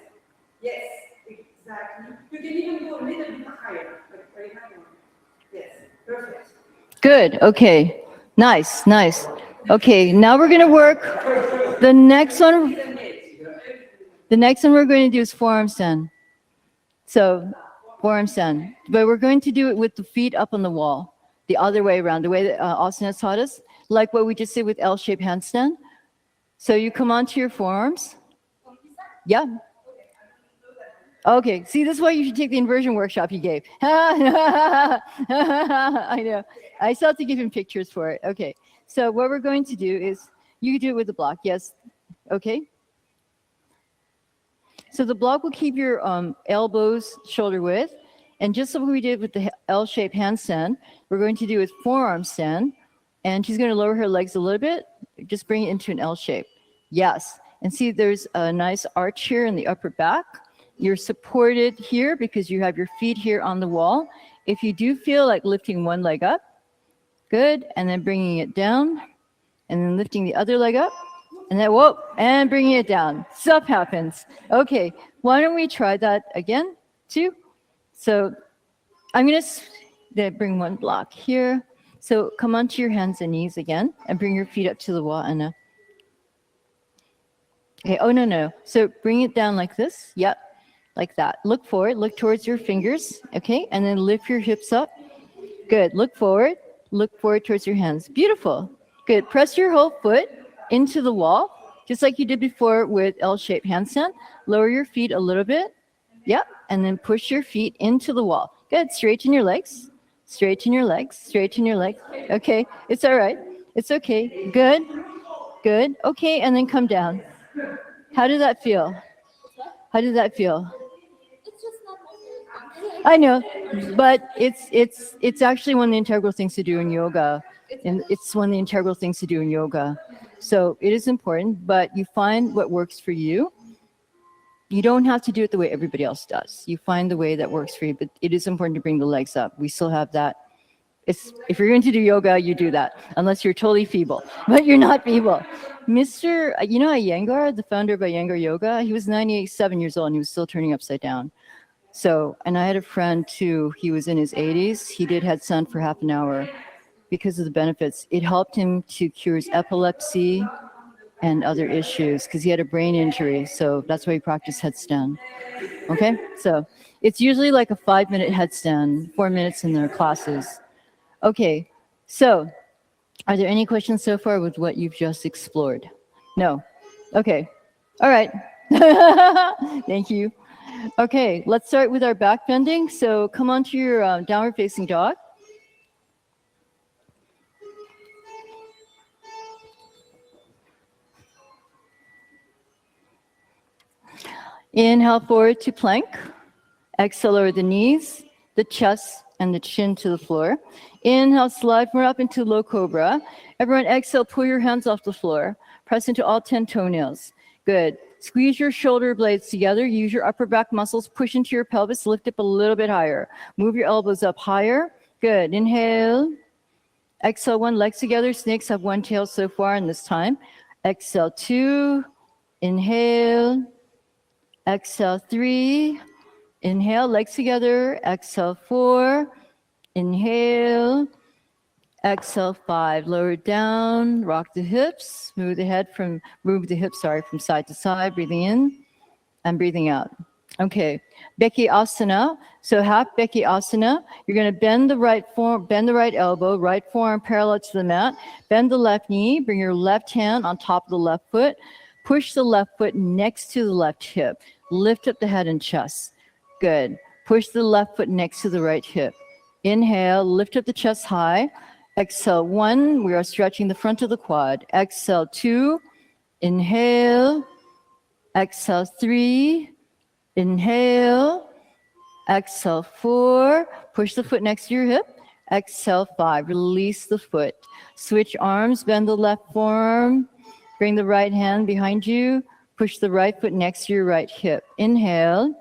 Yes, exactly. You can even go a little bit higher, like very high. Yes, perfect.
good. Okay. Nice, nice. Okay, now we're going to work the next one. The next one we're going to do is forearm stand. So, forearm stand. But we're going to do it with the feet up on the wall, the other way around, the way that Asana taught us, like what we just did with L-shaped handstand. So you come onto your forearms. Yeah. Okay. See, this is why you should take the inversion workshop he gave. I know. I still have to give him pictures for it. Okay. So what we're going to do is, you can do it with the block. Yes. Okay. So the block will keep your elbows shoulder width. And just like we did with the L-shaped handstand, we're going to do a forearm stand. And she's going to lower her legs a little bit. Just bring it into an L shape. Yes. And see, there's a nice arch here in the upper back. You're supported here because you have your feet here on the wall. If you do feel like lifting one leg up, good. And then bringing it down. And then lifting the other leg up. And then, whoa, and bringing it down. Stuff happens. Okay, why don't we try that again? 2. So I'm going to bring one block here. So come onto your hands and knees again and bring your feet up to the wall, Anna. Okay, oh, no. So bring it down like this. Yep, like that. Look forward, look towards your fingers. Okay, and then lift your hips up. Good, look forward towards your hands. Beautiful. Good, press your whole foot into the wall, just like you did before with L-shaped handstand. Lower your feet a little bit. Yep, and then push your feet into the wall. Good, straighten your legs. Straighten your legs, straighten your legs. Okay, it's all right. It's okay. Good, good. Okay, and then come down. How did that feel? How did that feel?
It's just not my
I know, but it's actually one of the integral things to do in yoga. And it's one of the integral things to do in yoga. So it is important, but you find what works for you. You don't have to do it the way everybody else does. You find the way that works for you, but it is important to bring the legs up. We still have that. If you're going to do yoga, you do that, unless you're totally feeble, but you're not feeble. Mr. Iyengar, the founder of Iyengar Yoga, he was 97 years old and he was still turning upside down. So, and I had a friend too, he was in his 80s. He did headstand for half an hour because of the benefits. It helped him to cure his epilepsy and other issues because he had a brain injury. So that's why he practiced headstand. Okay, so it's usually like a 5-minute headstand, 4 minutes in their classes. Okay, so are there any questions so far with what you've just explored? No? Okay, all right. Thank you. Okay, let's start with our back bending. So come onto your downward facing dog. Inhale forward to plank. Exhale, lower the knees, the chest, and the chin to the floor. Inhale, slide more up into low cobra. Everyone exhale, pull your hands off the floor. Press into all 10 toenails. Good. Squeeze your shoulder blades together. Use your upper back muscles. Push into your pelvis. Lift up a little bit higher. Move your elbows up higher. Good. Inhale. Exhale, 1. Legs together. Snakes have 1 tail so far in this time. Exhale, 2. Inhale. Exhale, 3. Inhale, legs together. Exhale, 4. Inhale. Exhale, 5. Lower down. Rock the hips. Move the hips from side to side. Breathing in and breathing out. Okay, Beki Asana. So half Beki Asana. You're going to bend the right elbow, right forearm parallel to the mat. Bend the left knee. Bring your left hand on top of the left foot. Push the left foot next to the left hip. Lift up the head and chest. Good. Push the left foot next to the right hip. Inhale, lift up the chest high. Exhale, 1. We are stretching the front of the quad. Exhale, 2. Inhale. Exhale, 3. Inhale. Exhale 4. Push the foot next to your hip. Exhale 5. Release the foot. Switch arms. Bend the left forearm. Bring the right hand behind you. Push the right foot next to your right hip. Inhale.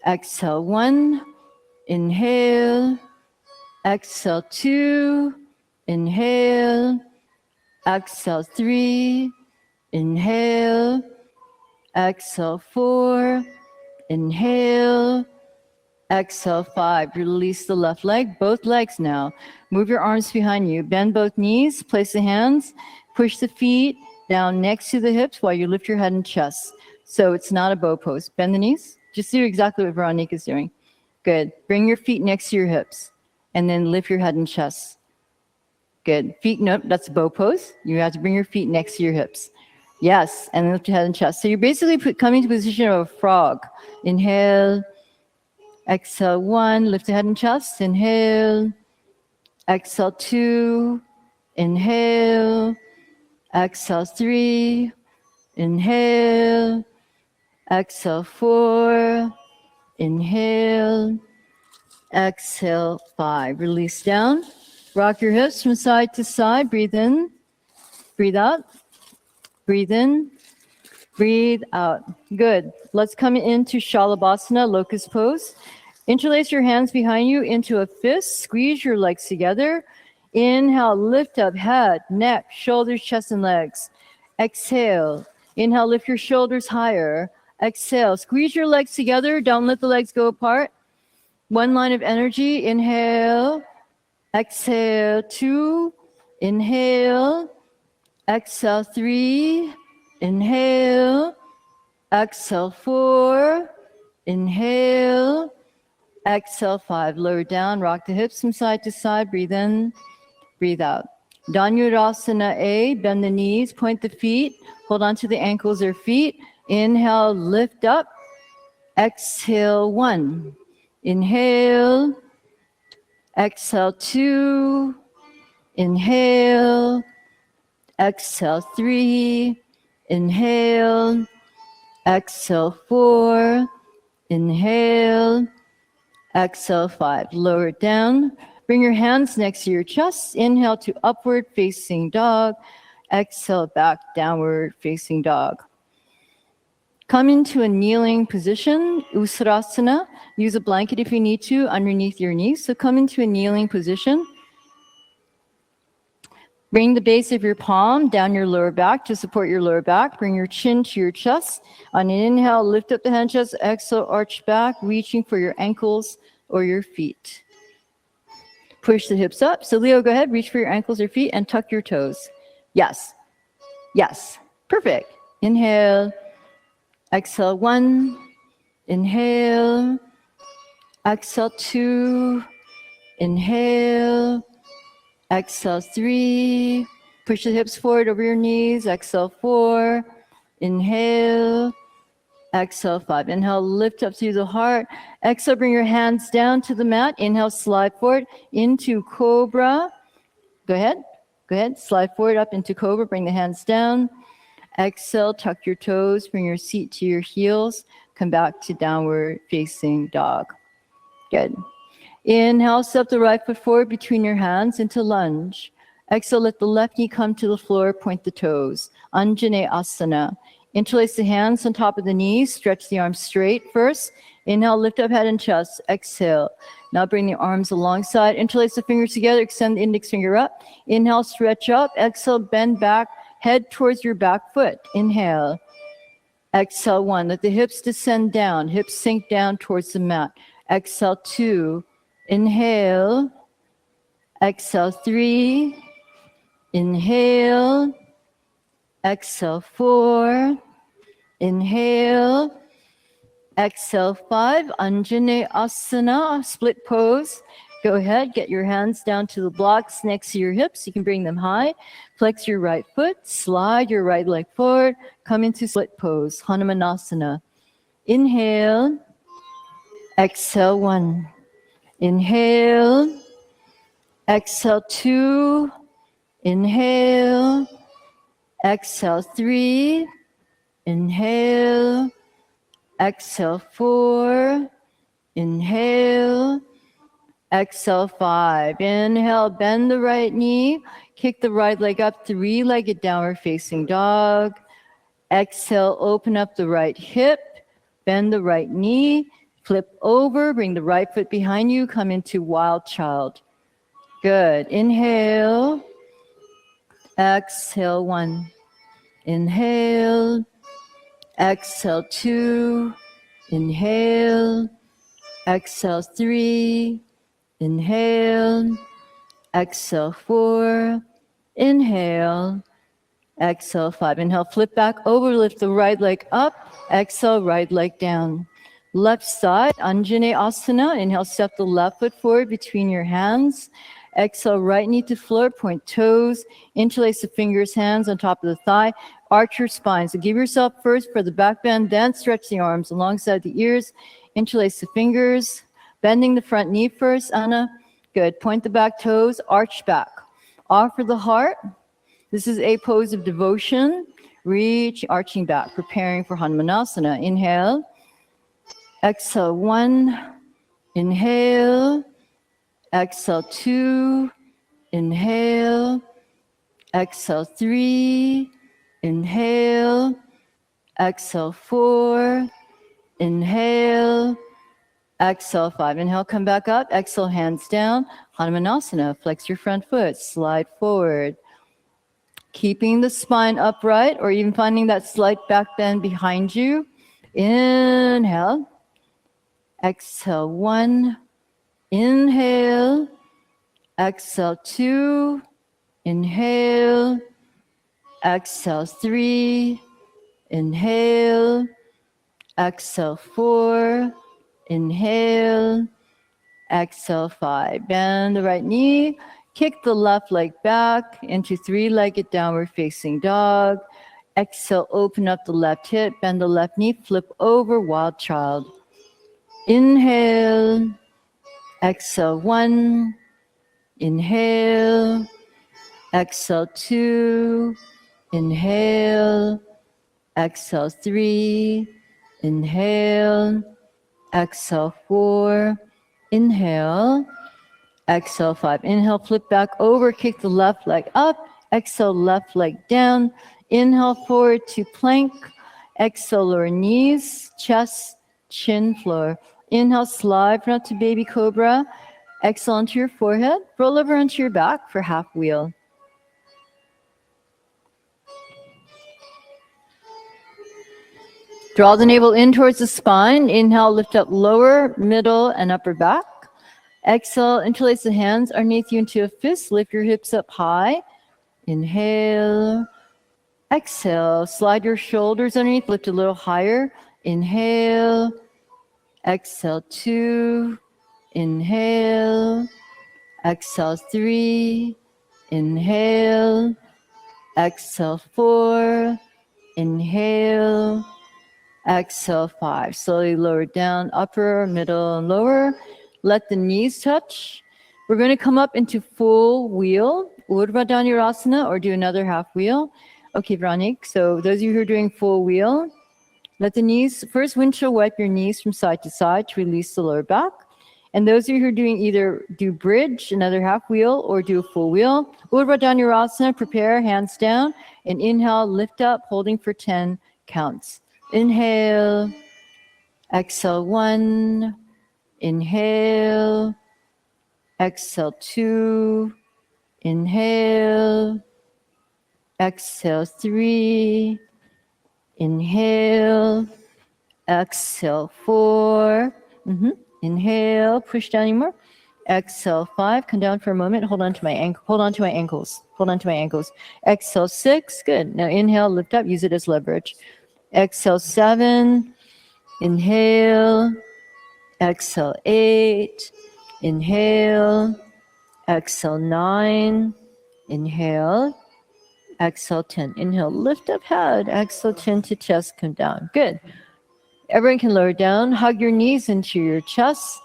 Exhale 1. Inhale. Exhale 2. Inhale. Exhale 3. Inhale. Exhale 4. Inhale. Exhale 5. Release the left leg, both legs now. Move your arms behind you. Bend both knees. Place the hands. Push the feet down next to the hips while you lift your head and chest. So it's not a bow pose. Bend the knees. Just do exactly what Veronica's doing. Good. Bring your feet next to your hips. And then lift your head and chest. Good. Feet, nope, that's a bow pose. You have to bring your feet next to your hips. Yes, and lift your head and chest. So you're basically coming to a position of a frog. Inhale. Exhale 1. Lift the head and chest. Inhale. Exhale 2. Inhale. Exhale 3. Inhale. Exhale 4. Inhale. Exhale 5. Release down. Rock your hips from side to side. Breathe in. Breathe out. Breathe in. Breathe out. Good. Let's come into Shalabhasana, locust pose. Interlace your hands behind you into a fist. Squeeze your legs together. Inhale, lift up head, neck, shoulders, chest, and legs. Exhale. Inhale, lift your shoulders higher. Exhale. Squeeze your legs together. Don't let the legs go apart. One line of energy. Inhale. Exhale. 2. Inhale. Exhale 3. Inhale. Exhale 4. Inhale. Exhale 5. Lower down. Rock the hips from side to side. Breathe in. Breathe out. Dhanurasana A. Bend the knees. Point the feet. Hold on to the ankles or feet. Inhale. Lift up. Exhale 1. Inhale. Exhale 2. Inhale. Exhale 3. Inhale. Exhale 4. Inhale. Exhale 5. Lower it down. Bring your hands next to your chest. Inhale to upward facing dog. Exhale back, downward facing dog. Come into a kneeling position, Usrasana. Use a blanket if you need to underneath your knees. So come into a kneeling position. Bring the base of your palm down your lower back to support your lower back. Bring your chin to your chest. On an inhale, lift up the hand chest. Exhale, arch back, reaching for your ankles or your feet. Push the hips up. So Leo, go ahead, reach for your ankles or feet and tuck your toes. Yes. Yes. Perfect. Inhale. Exhale 1. Inhale. Exhale 2. Inhale. Exhale 3. Push the hips forward over your knees. Exhale 4. Inhale. Exhale 5. Inhale, lift up through the heart. Exhale, bring your hands down to the mat. Inhale, slide forward into cobra. Go ahead. Go ahead. Slide forward up into cobra. Bring the hands down. Exhale, tuck your toes. Bring your seat to your heels. Come back to downward facing dog. Good. Inhale, step the right foot forward between your hands into lunge. Exhale, let the left knee come to the floor, point the toes. Anjaneyasana. Interlace the hands on top of the knees, stretch the arms straight first. Inhale, lift up head and chest. Exhale. Now bring the arms alongside. Interlace the fingers together, extend the index finger up. Inhale, stretch up. Exhale, bend back, head towards your back foot. Inhale. Exhale 1. Let the hips descend down, hips sink down towards the mat. Exhale 2. Inhale. Exhale 3. Inhale. Exhale 4. Inhale. Exhale 5. Anjaneyasana, split pose. Go ahead, get your hands down to the blocks next to your hips. You can bring them high. Flex your right foot, slide your right leg forward. Come into split pose, Hanumanasana. Inhale. Exhale 1. Inhale. Exhale 2. Inhale. Exhale 3. Inhale. Exhale 4. Inhale. Exhale, 5. Inhale, bend the right knee. Kick the right leg up, 3-legged downward facing dog. Exhale, open up the right hip. Bend the right knee. Flip over, bring the right foot behind you. Come into wild child. Good. Inhale. Exhale, 1. Inhale. Exhale, 2. Inhale. Exhale, 3. Inhale. Exhale, 4. Inhale. Exhale, 5. Inhale, flip back over, lift the right leg up. Exhale, right leg down. Left side, Anjaneyasana. Inhale, step the left foot forward between your hands. Exhale, right knee to floor, point toes, interlace the fingers, hands on top of the thigh, arch your spine. So give yourself first for the back bend, then stretch the arms alongside the ears, interlace the fingers, bending the front knee first, Anna. Good. Point the back toes, arch back. Offer the heart. This is a pose of devotion. Reach, arching back, preparing for Hanumanasana. Inhale. Exhale, 1. Inhale. Exhale, 2. Inhale. Exhale, 3. Inhale. Exhale, 4. Inhale. Exhale, 5. Inhale, come back up. Exhale, hands down. Hanumanasana. Flex your front foot. Slide forward. Keeping the spine upright or even finding that slight back bend behind you. Inhale. Exhale, 1. Inhale. Exhale, 2. Inhale. Exhale, 3. Inhale. Exhale, 4. Inhale. Exhale, 5. Bend the right knee. Kick the left leg back into 3-legged downward facing dog. Exhale, open up the left hip, bend the left knee, flip over, wild child. Inhale. Exhale, 1. Inhale. Exhale, 2. Inhale. Exhale, 3. Inhale. Exhale, 4. Inhale. Exhale, 5. Inhale, flip back over, kick the left leg up. Exhale, left leg down. Inhale, forward to plank. Exhale, lower knees, chest, chin, floor. Inhale, slide front to baby cobra. Exhale onto your forehead. Roll over onto your back for half wheel. Draw the navel in towards the spine. Inhale, lift up lower, middle, and upper back. Exhale, interlace the hands underneath you into a fist. Lift your hips up high. Inhale. Exhale, slide your shoulders underneath, lift a little higher. Inhale. Exhale, 2. Inhale. Exhale, 3. Inhale. Exhale, 4. Inhale. Exhale, 5. Slowly lower down, upper, middle, and lower. Let the knees touch. We're going to come up into full wheel, Urdhva Dhanurasana, or do another half wheel. Okay, Vranik, so those of you who are doing full wheel, let the knees, first windshield wipe your knees from side to side to release the lower back. And those of you who are doing either do bridge, another half wheel, or do a full wheel, Urdhva Dhanurasana, prepare, hands down, and inhale, lift up, holding for 10 counts. Inhale, exhale, 1, inhale, exhale, 2, inhale, exhale, 3, inhale, exhale, 4, inhale, push down anymore, exhale, 5, come down for a moment, hold on to my ankle, hold on to my ankles, exhale, 6, good, now inhale, lift up, use it as leverage, exhale, 7, inhale, exhale, 8, inhale, exhale, 9, inhale, exhale, 10, inhale, lift up head, exhale, chin to chest, come down, good. Everyone can lower down, hug your knees into your chest,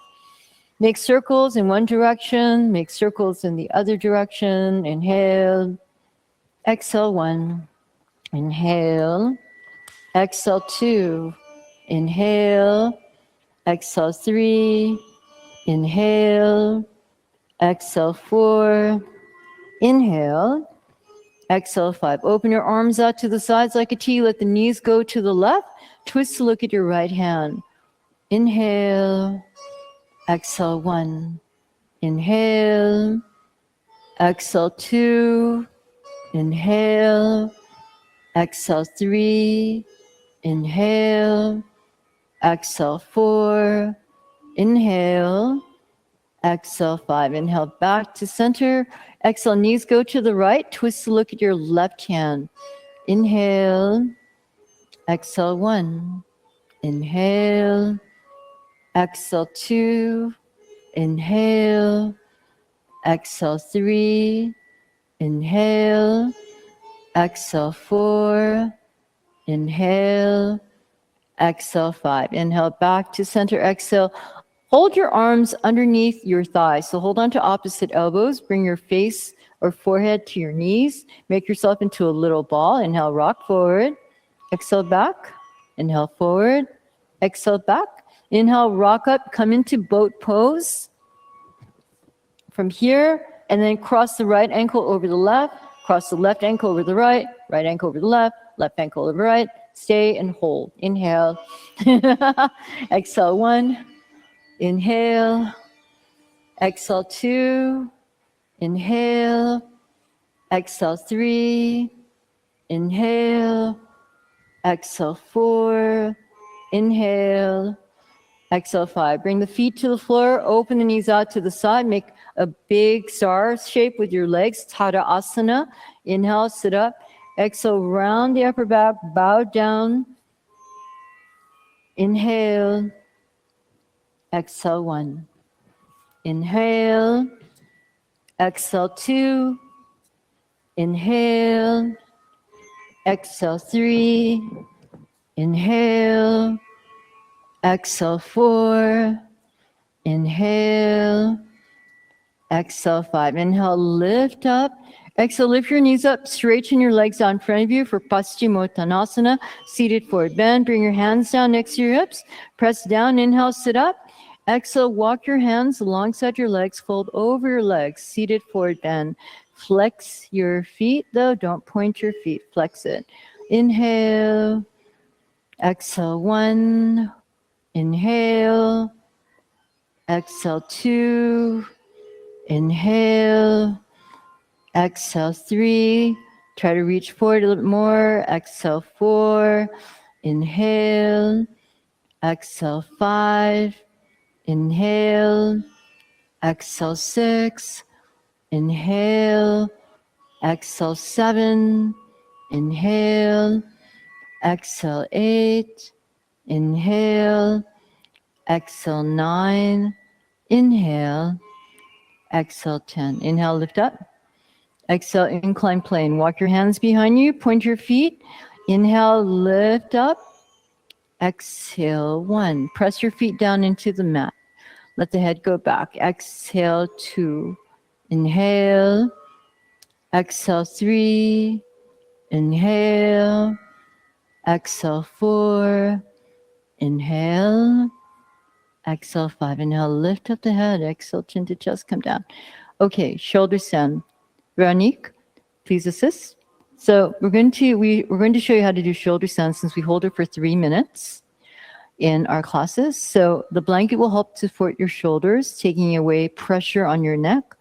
make circles in one direction, make circles in the other direction, inhale, exhale, 1, inhale, exhale, 2, inhale, Exhale 3. Inhale. Exhale 4. Inhale. Exhale 5. Open your arms out to the sides like a T. Let the knees go to the left. Twist to look at your right hand. Inhale. Exhale 1. Inhale. Exhale 2. Inhale. Exhale 3. Inhale. Exhale 4. Inhale. Exhale 5. Inhale back to center. Exhale, knees go to the right. Twist to look at your left hand. Inhale. Exhale 1. Inhale. Exhale 2. Inhale. Exhale 3. Inhale. Exhale 4. Inhale. Exhale 5. Inhale back to center. Exhale. Hold your arms underneath your thighs. So hold on to opposite elbows. Bring your face or forehead to your knees. Make yourself into a little ball. Inhale, rock forward. Exhale back. Inhale forward. Exhale back. Inhale, rock up. Come into boat pose. From here, and then cross the right ankle over the left. Cross the left ankle over the right. Right ankle over the left. Left ankle over the right. Stay and hold. Inhale. Exhale 1. Inhale. Exhale 2. Inhale. Exhale 3. Inhale. Exhale 4. Inhale. Exhale 5. Bring the feet to the floor. Open the knees out to the side. Make a big star shape with your legs. Tadasana. Inhale, sit up. Exhale, round the upper back. Bow down. Inhale. Exhale 1. Inhale. Exhale 2. Inhale. Exhale 3. Inhale. Exhale 4. Inhale. Exhale 5. Inhale, lift up. Exhale, lift your knees up. Straighten your legs out in front of you for Paschimottanasana. Seated forward bend. Bring your hands down next to your hips. Press down. Inhale, sit up. Exhale, walk your hands alongside your legs. Fold over your legs. Seated forward bend. Flex your feet, though. Don't point your feet. Flex it. Inhale. Exhale 1. Inhale. Exhale 2. Inhale. Exhale 3. Try to reach forward a little bit more. Exhale 4. Inhale. Exhale 5. Inhale. Exhale 6. Inhale. Exhale 7. Inhale. Exhale 8. Inhale. Exhale 9. Inhale. Exhale 10. Inhale, lift up. Exhale, incline plane. Walk your hands behind you. Point your feet. Inhale, lift up. Exhale 1. Press your feet down into the mat. Let the head go back. Exhale 2. Inhale. Exhale 3. Inhale. Exhale 4. Inhale. Exhale 5. Inhale, lift up the head. Exhale, chin to chest, come down. Okay, shoulders down. Veronique, please assist. So we're going to show you how to do shoulder stand since we hold it for 3 minutes in our classes. So the blanket will help to support your shoulders, taking away pressure on your neck.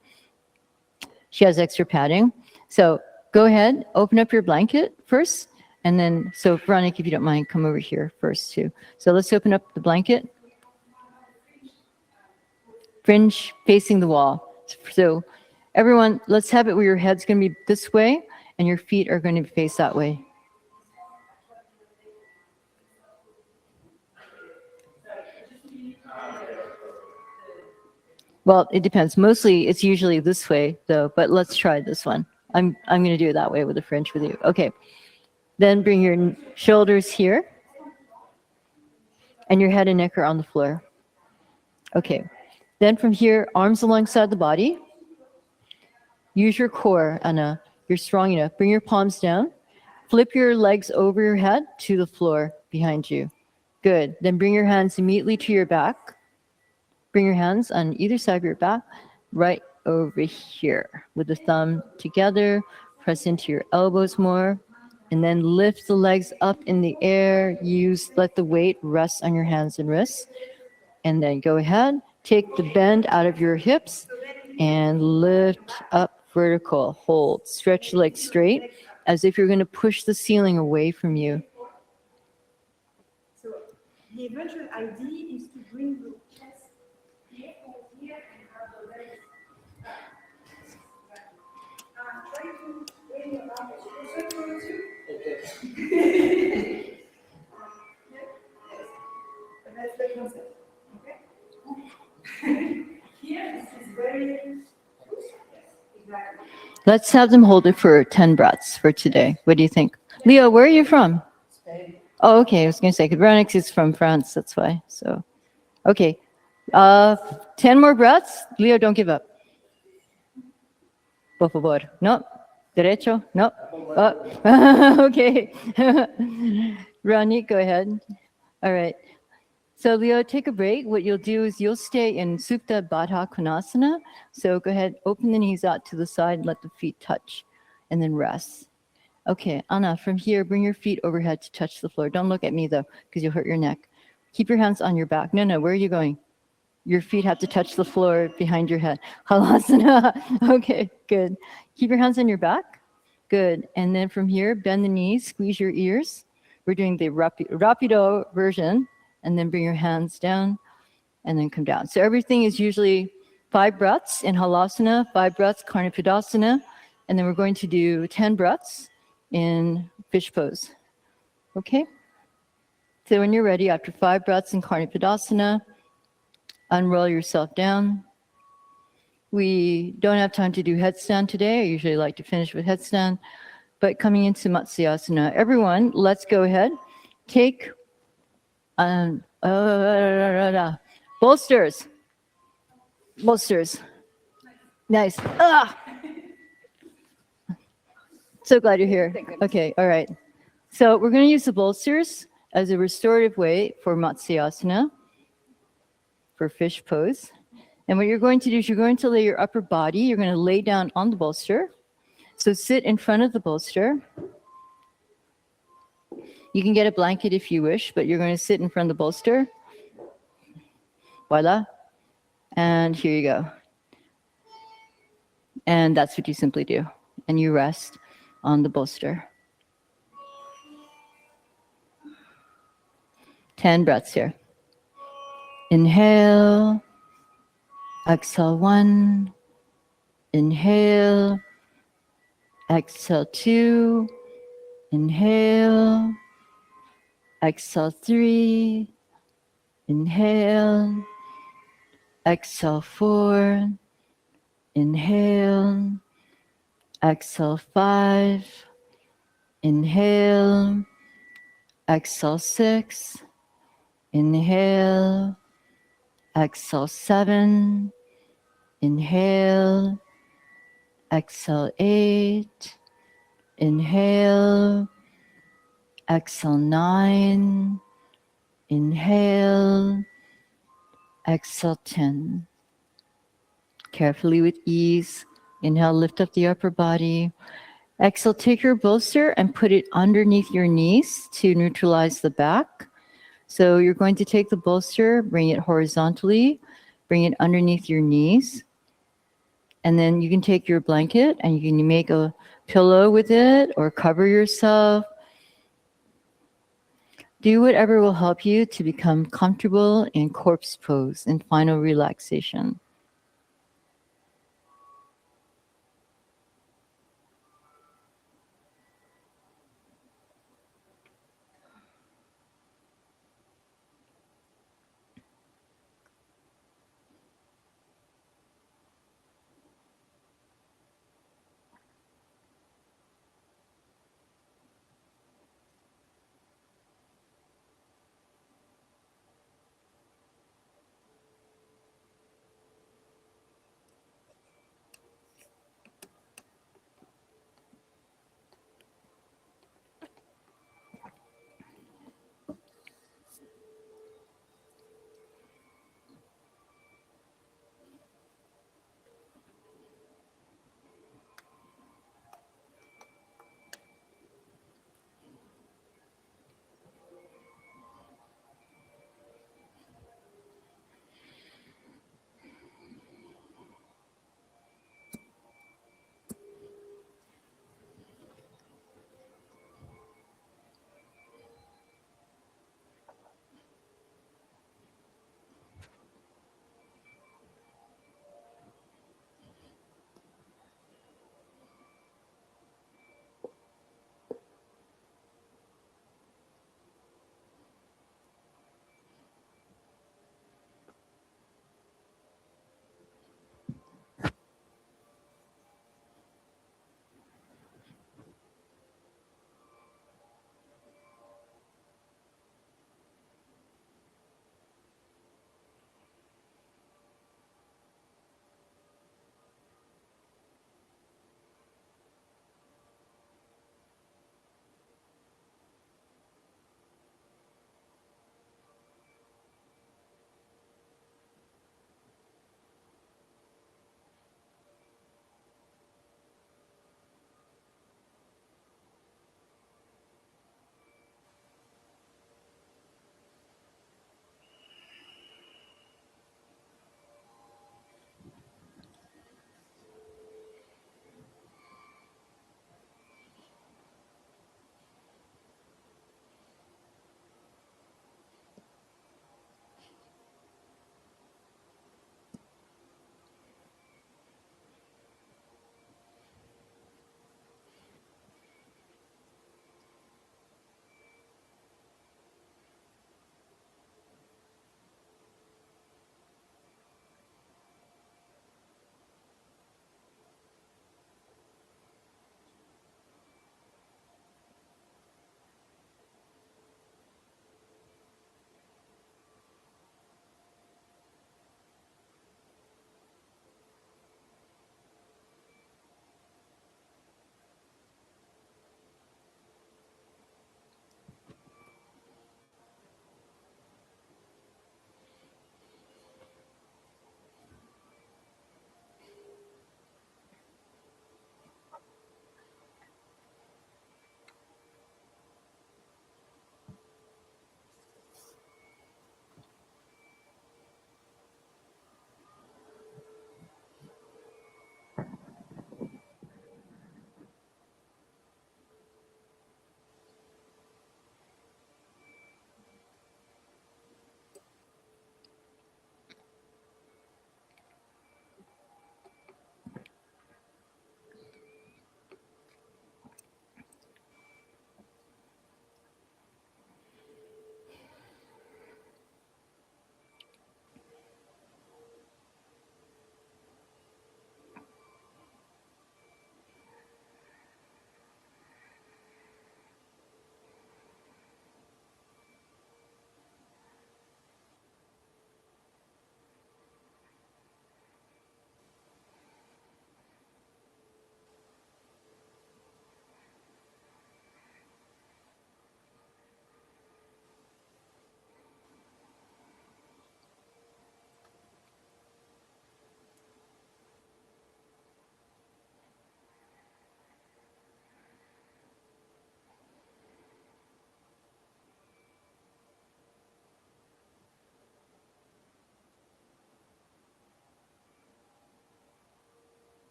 She has extra padding. So go ahead, open up your blanket first. And then, so Veronique, if you don't mind, come over here first too. So let's open up the blanket. Fringe facing the wall. So everyone, let's have it where your head's going to be this way and your feet are going to face that way. Well, it depends. Mostly it's usually this way though, but let's try this one. I'm going to do it that way with the fringe with you. Okay. Then bring your shoulders here and your head and neck are on the floor. Okay. Then from here, arms alongside the body. Use your core, Anna. You're strong enough. Bring your palms down. Flip your legs over your head to the floor behind you. Good. Then bring your hands immediately to your back. Bring your hands on either side of your back, right over here with the thumb together. Press into your elbows more. And then lift the legs up in the air. Let the weight rest on your hands and wrists. And then go ahead, take the bend out of your hips and lift up vertical. Hold. Stretch the legs straight as if you're going to push the ceiling away from you.
So the eventual idea is to bring the chest here and have the legs back. Try to bring your arms closer towards you. Okay. And that's the concept. Okay? Here, this is very. Yes, exactly.
Let's have them hold it for 10 breaths for today. What do you think? Leo, where are you from?
Spain.
Oh, okay. I was going to say, Veronix is from France. That's why. So, okay. 10 more breaths. Leo, don't give up. Por favor. No. Derecho. No. Okay. Ronnie, go ahead. All right. So Leo, take a break. What you'll do is you'll stay in Supta Baddha Konasana. So go ahead, open the knees out to the side, let the feet touch, and then rest. Okay, Anna, from here, bring your feet overhead to touch the floor. Don't look at me though, because you'll hurt your neck. Keep your hands on your back. No, where are you going? Your feet have to touch the floor behind your head. Halasana. Okay, good. Keep your hands on your back. Good. And then from here, bend the knees, squeeze your ears. We're doing the rapido version. And then bring your hands down and then come down. So everything is usually 5 breaths in Halasana, 5 breaths Karnapadasana, and then we're going to do 10 breaths in fish pose. Okay? So when you're ready, after 5 breaths in Karnapadasana, unroll yourself down. We don't have time to do headstand today. I usually like to finish with headstand. But coming into Matsyasana, everyone, let's go ahead. Take bolsters. Nice. So glad you're here. Okay, all right. So we're going to use the bolsters as a restorative way for Matsyasana, for fish pose. And what you're going to do is you're going to lay your upper body, you're going to lay down on the bolster. So sit in front of the bolster. You can get a blanket if you wish, but you're going to sit in front of the bolster. Voila. And here you go. And that's what you simply do. And you rest on the bolster. 10 breaths here. Inhale. Exhale 1. Inhale. Exhale 2. Inhale. Exhale 3. Inhale. Exhale 4. Inhale. Exhale 5. Inhale. Exhale 6. Inhale. Exhale 7. Inhale. Exhale 8. Inhale. Exhale 9. Inhale. Exhale 10. Carefully with ease. Inhale, lift up the upper body. Exhale, take your bolster and put it underneath your knees to neutralize the back. So you're going to take the bolster, bring it horizontally, bring it underneath your knees. And then you can take your blanket and you can make a pillow with it or cover yourself. Do whatever will help you to become comfortable in corpse pose and final relaxation.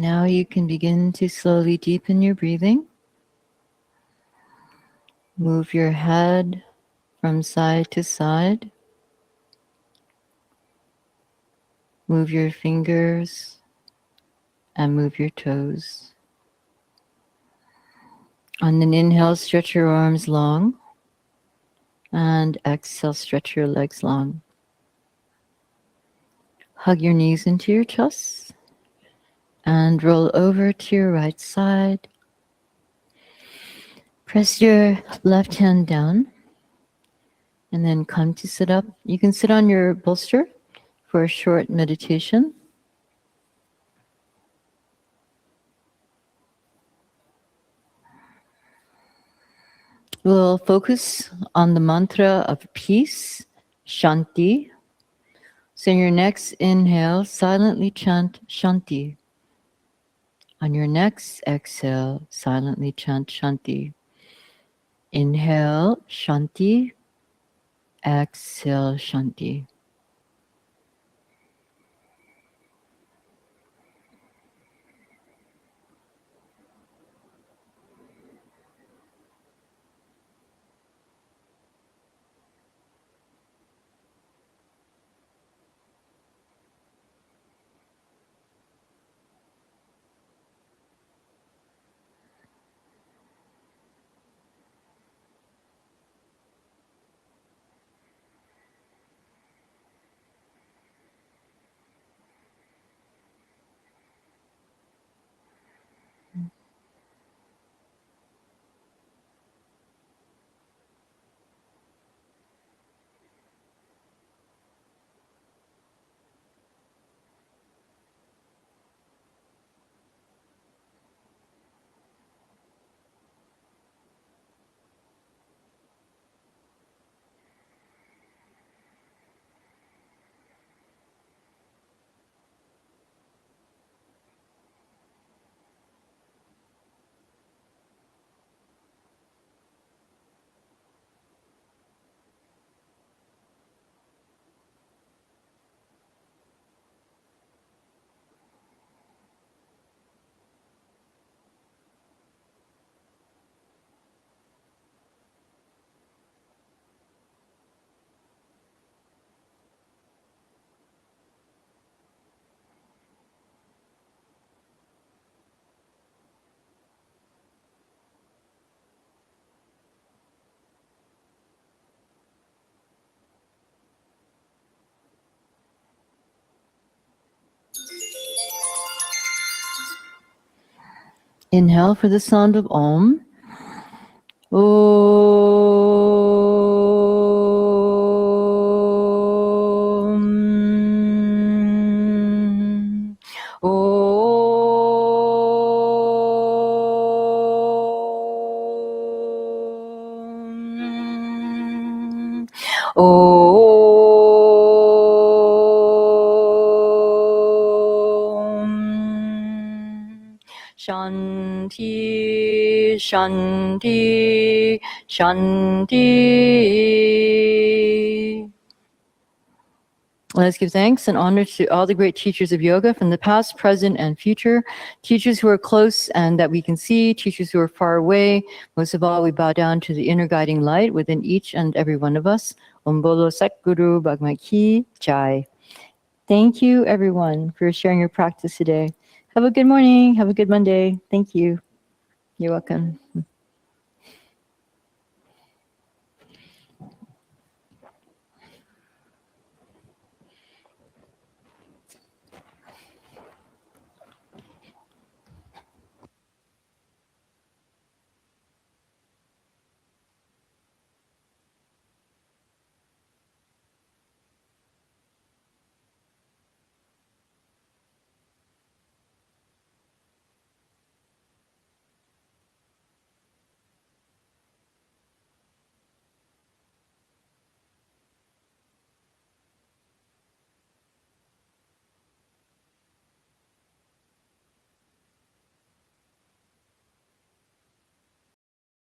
Now you can begin to slowly deepen your breathing. Move your head from side to side. Move your fingers and move your toes. On an inhale, stretch your arms long. And exhale, stretch your legs long. Hug your knees into your chest. And roll over to your right side. Press your left hand down. And then come to sit up. You can sit on your bolster for a short meditation. We'll focus on the mantra of peace, Shanti. So in your next inhale, silently chant Shanti. On your next exhale, silently chant Shanti. Inhale, Shanti. Exhale, Shanti. Inhale for the sound of Om. Om. Om. Om. Shanti, Shanti, Shanti. Let's give thanks and honor to all the great teachers of yoga from the past, present, and future. Teachers who are close and that we can see, teachers who are far away. Most of all, we bow down to the inner guiding light within each and every one of us. Om Bolo Sat Guru Bhagwan Ki Jai. Thank you, everyone, for sharing your practice today. Have a good morning. Have a good Monday. Thank you. You're welcome.